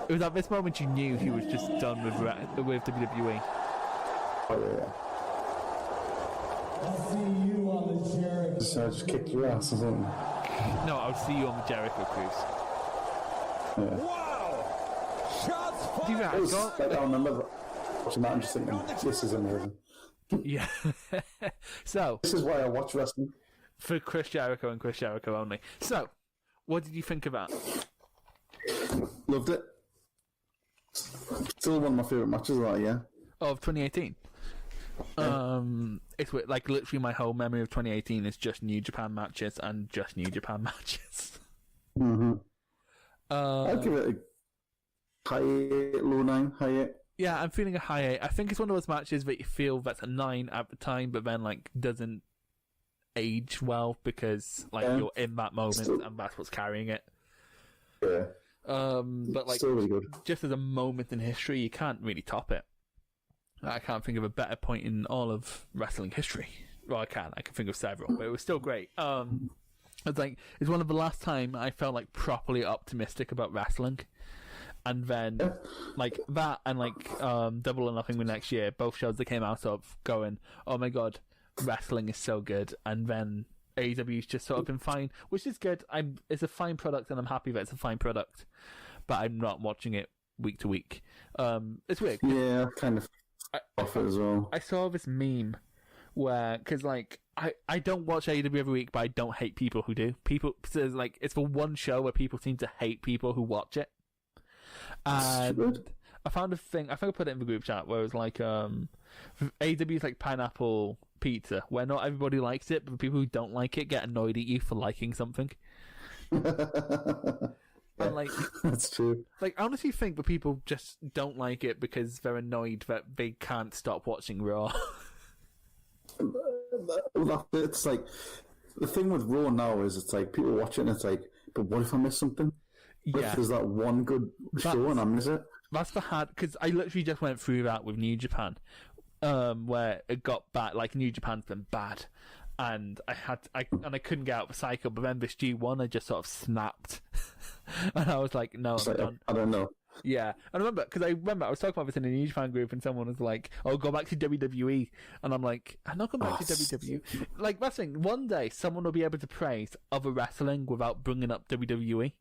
It was at this moment you knew he was just done with WWE. Oh yeah. I'll see you on the Jericho. So I just kicked your ass or something. No, I'll see you on the Jericho cruise. Yeah. Wow! Shots I fired! remember watching that and just thinking, this is amazing. Yeah. So this is why I watch wrestling. For Chris Jericho and Chris Jericho only. So, what did you think of that? Loved it. Still one of my favourite matches of that year. Of 2018. It's like literally my whole memory of 2018 is just New Japan matches and just New Japan matches. Mm-hmm. I'd give it a high 8, low 9, high 8. Yeah, I'm feeling a high 8. I think it's one of those matches that you feel that's a 9 at the time, but then like doesn't age well because like you're in that moment and that's what's carrying it. Yeah. But like still really good. Just as a moment in history, you can't really top it. I can't think of a better point in all of wrestling history. Well, I can think of several, but it was still great. It's like it's one of the last time I felt like properly optimistic about wrestling, and then like that and like Double or Nothing the next year, both shows that came out of going, oh my god, wrestling is so good, and then AEW's just sort of been fine, which is good. It's a fine product, and I'm happy that it's a fine product, but I'm not watching it week to week. It's weird. Yeah, kind of off it as well. I saw this meme where, because like I don't watch AEW every week, but I don't hate people who do. People says like it's the one show where people seem to hate people who watch it. And I found a thing. I think I put it in the group chat where it was like AEW's like pineapple pizza, where not everybody likes it, but the people who don't like it get annoyed at you for liking something. And like that's true. Like I honestly think that people just don't like it because they're annoyed that they can't stop watching Raw. It's like the thing with Raw now is it's like people watch it and it's like, but what if I miss something? What if there's that one good show and I miss it? That's the hard, because I literally just went through that with New Japan, where it got bad. Like New Japan's been bad, and I couldn't get out of the cycle. But then this G1, I just sort of snapped, and I was like, no, I'm done. I don't know. Yeah, and I remember I was talking about this in a New Japan group, and someone was like, "Oh, go back to WWE," and I'm like, "I'm not going back to WWE." Like, that's the thing. One day, someone will be able to praise other wrestling without bringing up WWE.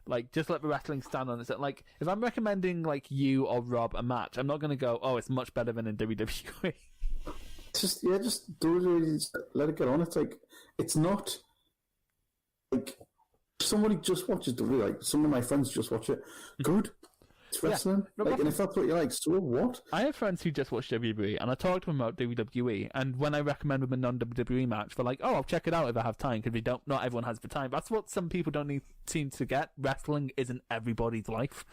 Like, just let the wrestling stand on its own. Like, if I'm recommending like you or Rob a match, I'm not going to go, "Oh, it's much better than in WWE." Just do it. Just let it get on. It's like, it's not like somebody just watches WWE. Like, some of my friends just watch it. Good. It's wrestling. Yeah. Like, and if that's what you like, so what? I have friends who just watch WWE, and I talk to them about WWE, and when I recommend them a non-WWE match, they're like, "Oh, I'll check it out if I have time," because not everyone has the time. That's what some people seem to get. Wrestling isn't everybody's life.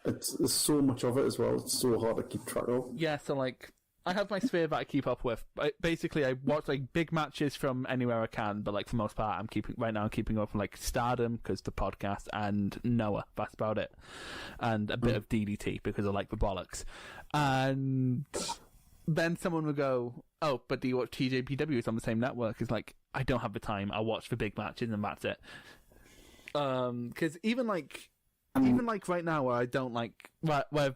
There's so much of it as well. It's so hard to keep track of. Yeah, so like, I have my sphere that I keep up with. Basically, I watch like big matches from anywhere I can, but like for the most part, I'm keeping up with like Stardom because the podcast, and Noah. That's about it, and a bit of DDT because I like the bollocks. And then someone would go, "Oh, but do you watch TJPW? It's on the same network." It's like, I don't have the time. I'll watch the big matches and that's it. Because even like right now, where I don't like where I've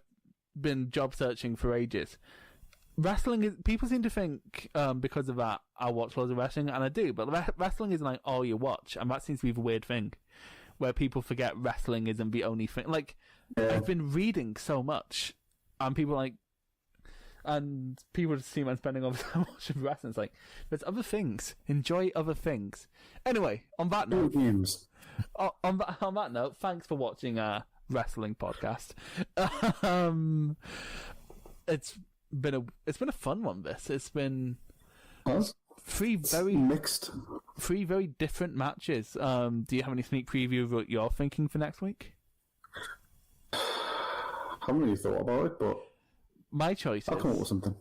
been job searching for ages. Wrestling is, people seem to think because of that I watch loads of wrestling, and I do, but wrestling isn't like all you watch, and that seems to be the weird thing where people forget wrestling isn't the only thing. Like, I've been reading so much, and people just seem I'm spending all so much of wrestling. It's like, there's other things. Enjoy other things. Anyway, on that note, on that note, thanks for watching our wrestling podcast. It's been a fun one. It's been three very different matches. Do you have any sneak preview of what you're thinking for next week? I haven't really thought about it, but my choice I'll come up with something.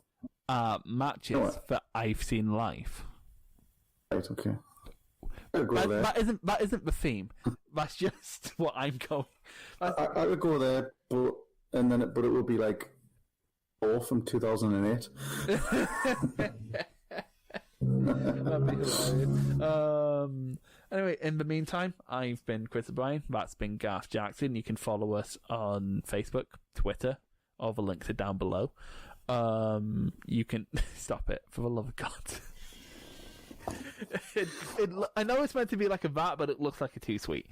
Matches that I've seen live. Right, okay. That isn't the theme. That's just what I'm going. I would go there, but it will be like from 2008. Anyway, in the meantime, I've been Chris O'Brien. That's been Garth Jackson. You can follow us on Facebook, Twitter. All the links are down below. You can stop it, for the love of God. I know it's meant to be like a vat, but it looks like a too sweet.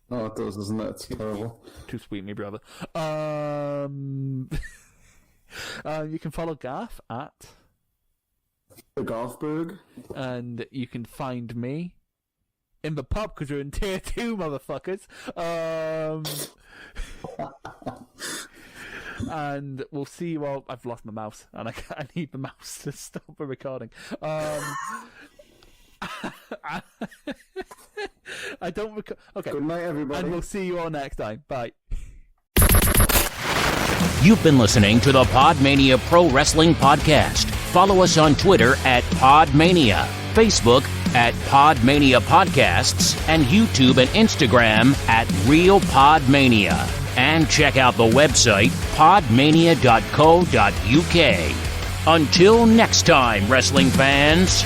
Oh, it does, doesn't it? It's terrible. Too sweet, me brother. You can follow Garth at the Garthberg, and you can find me in the pub because we're in tier 2, motherfuckers. And we'll see you all. I've lost my mouse, and I need the mouse to stop the recording. I don't record. Okay. Good night, everybody. And we'll see you all next time. Bye. You've been listening to the PodMania Pro Wrestling Podcast. Follow us on Twitter at PodMania, Facebook at PodMania Podcasts, and YouTube and Instagram at Real PodMania. And check out the website podmania.co.uk. Until next time, wrestling fans.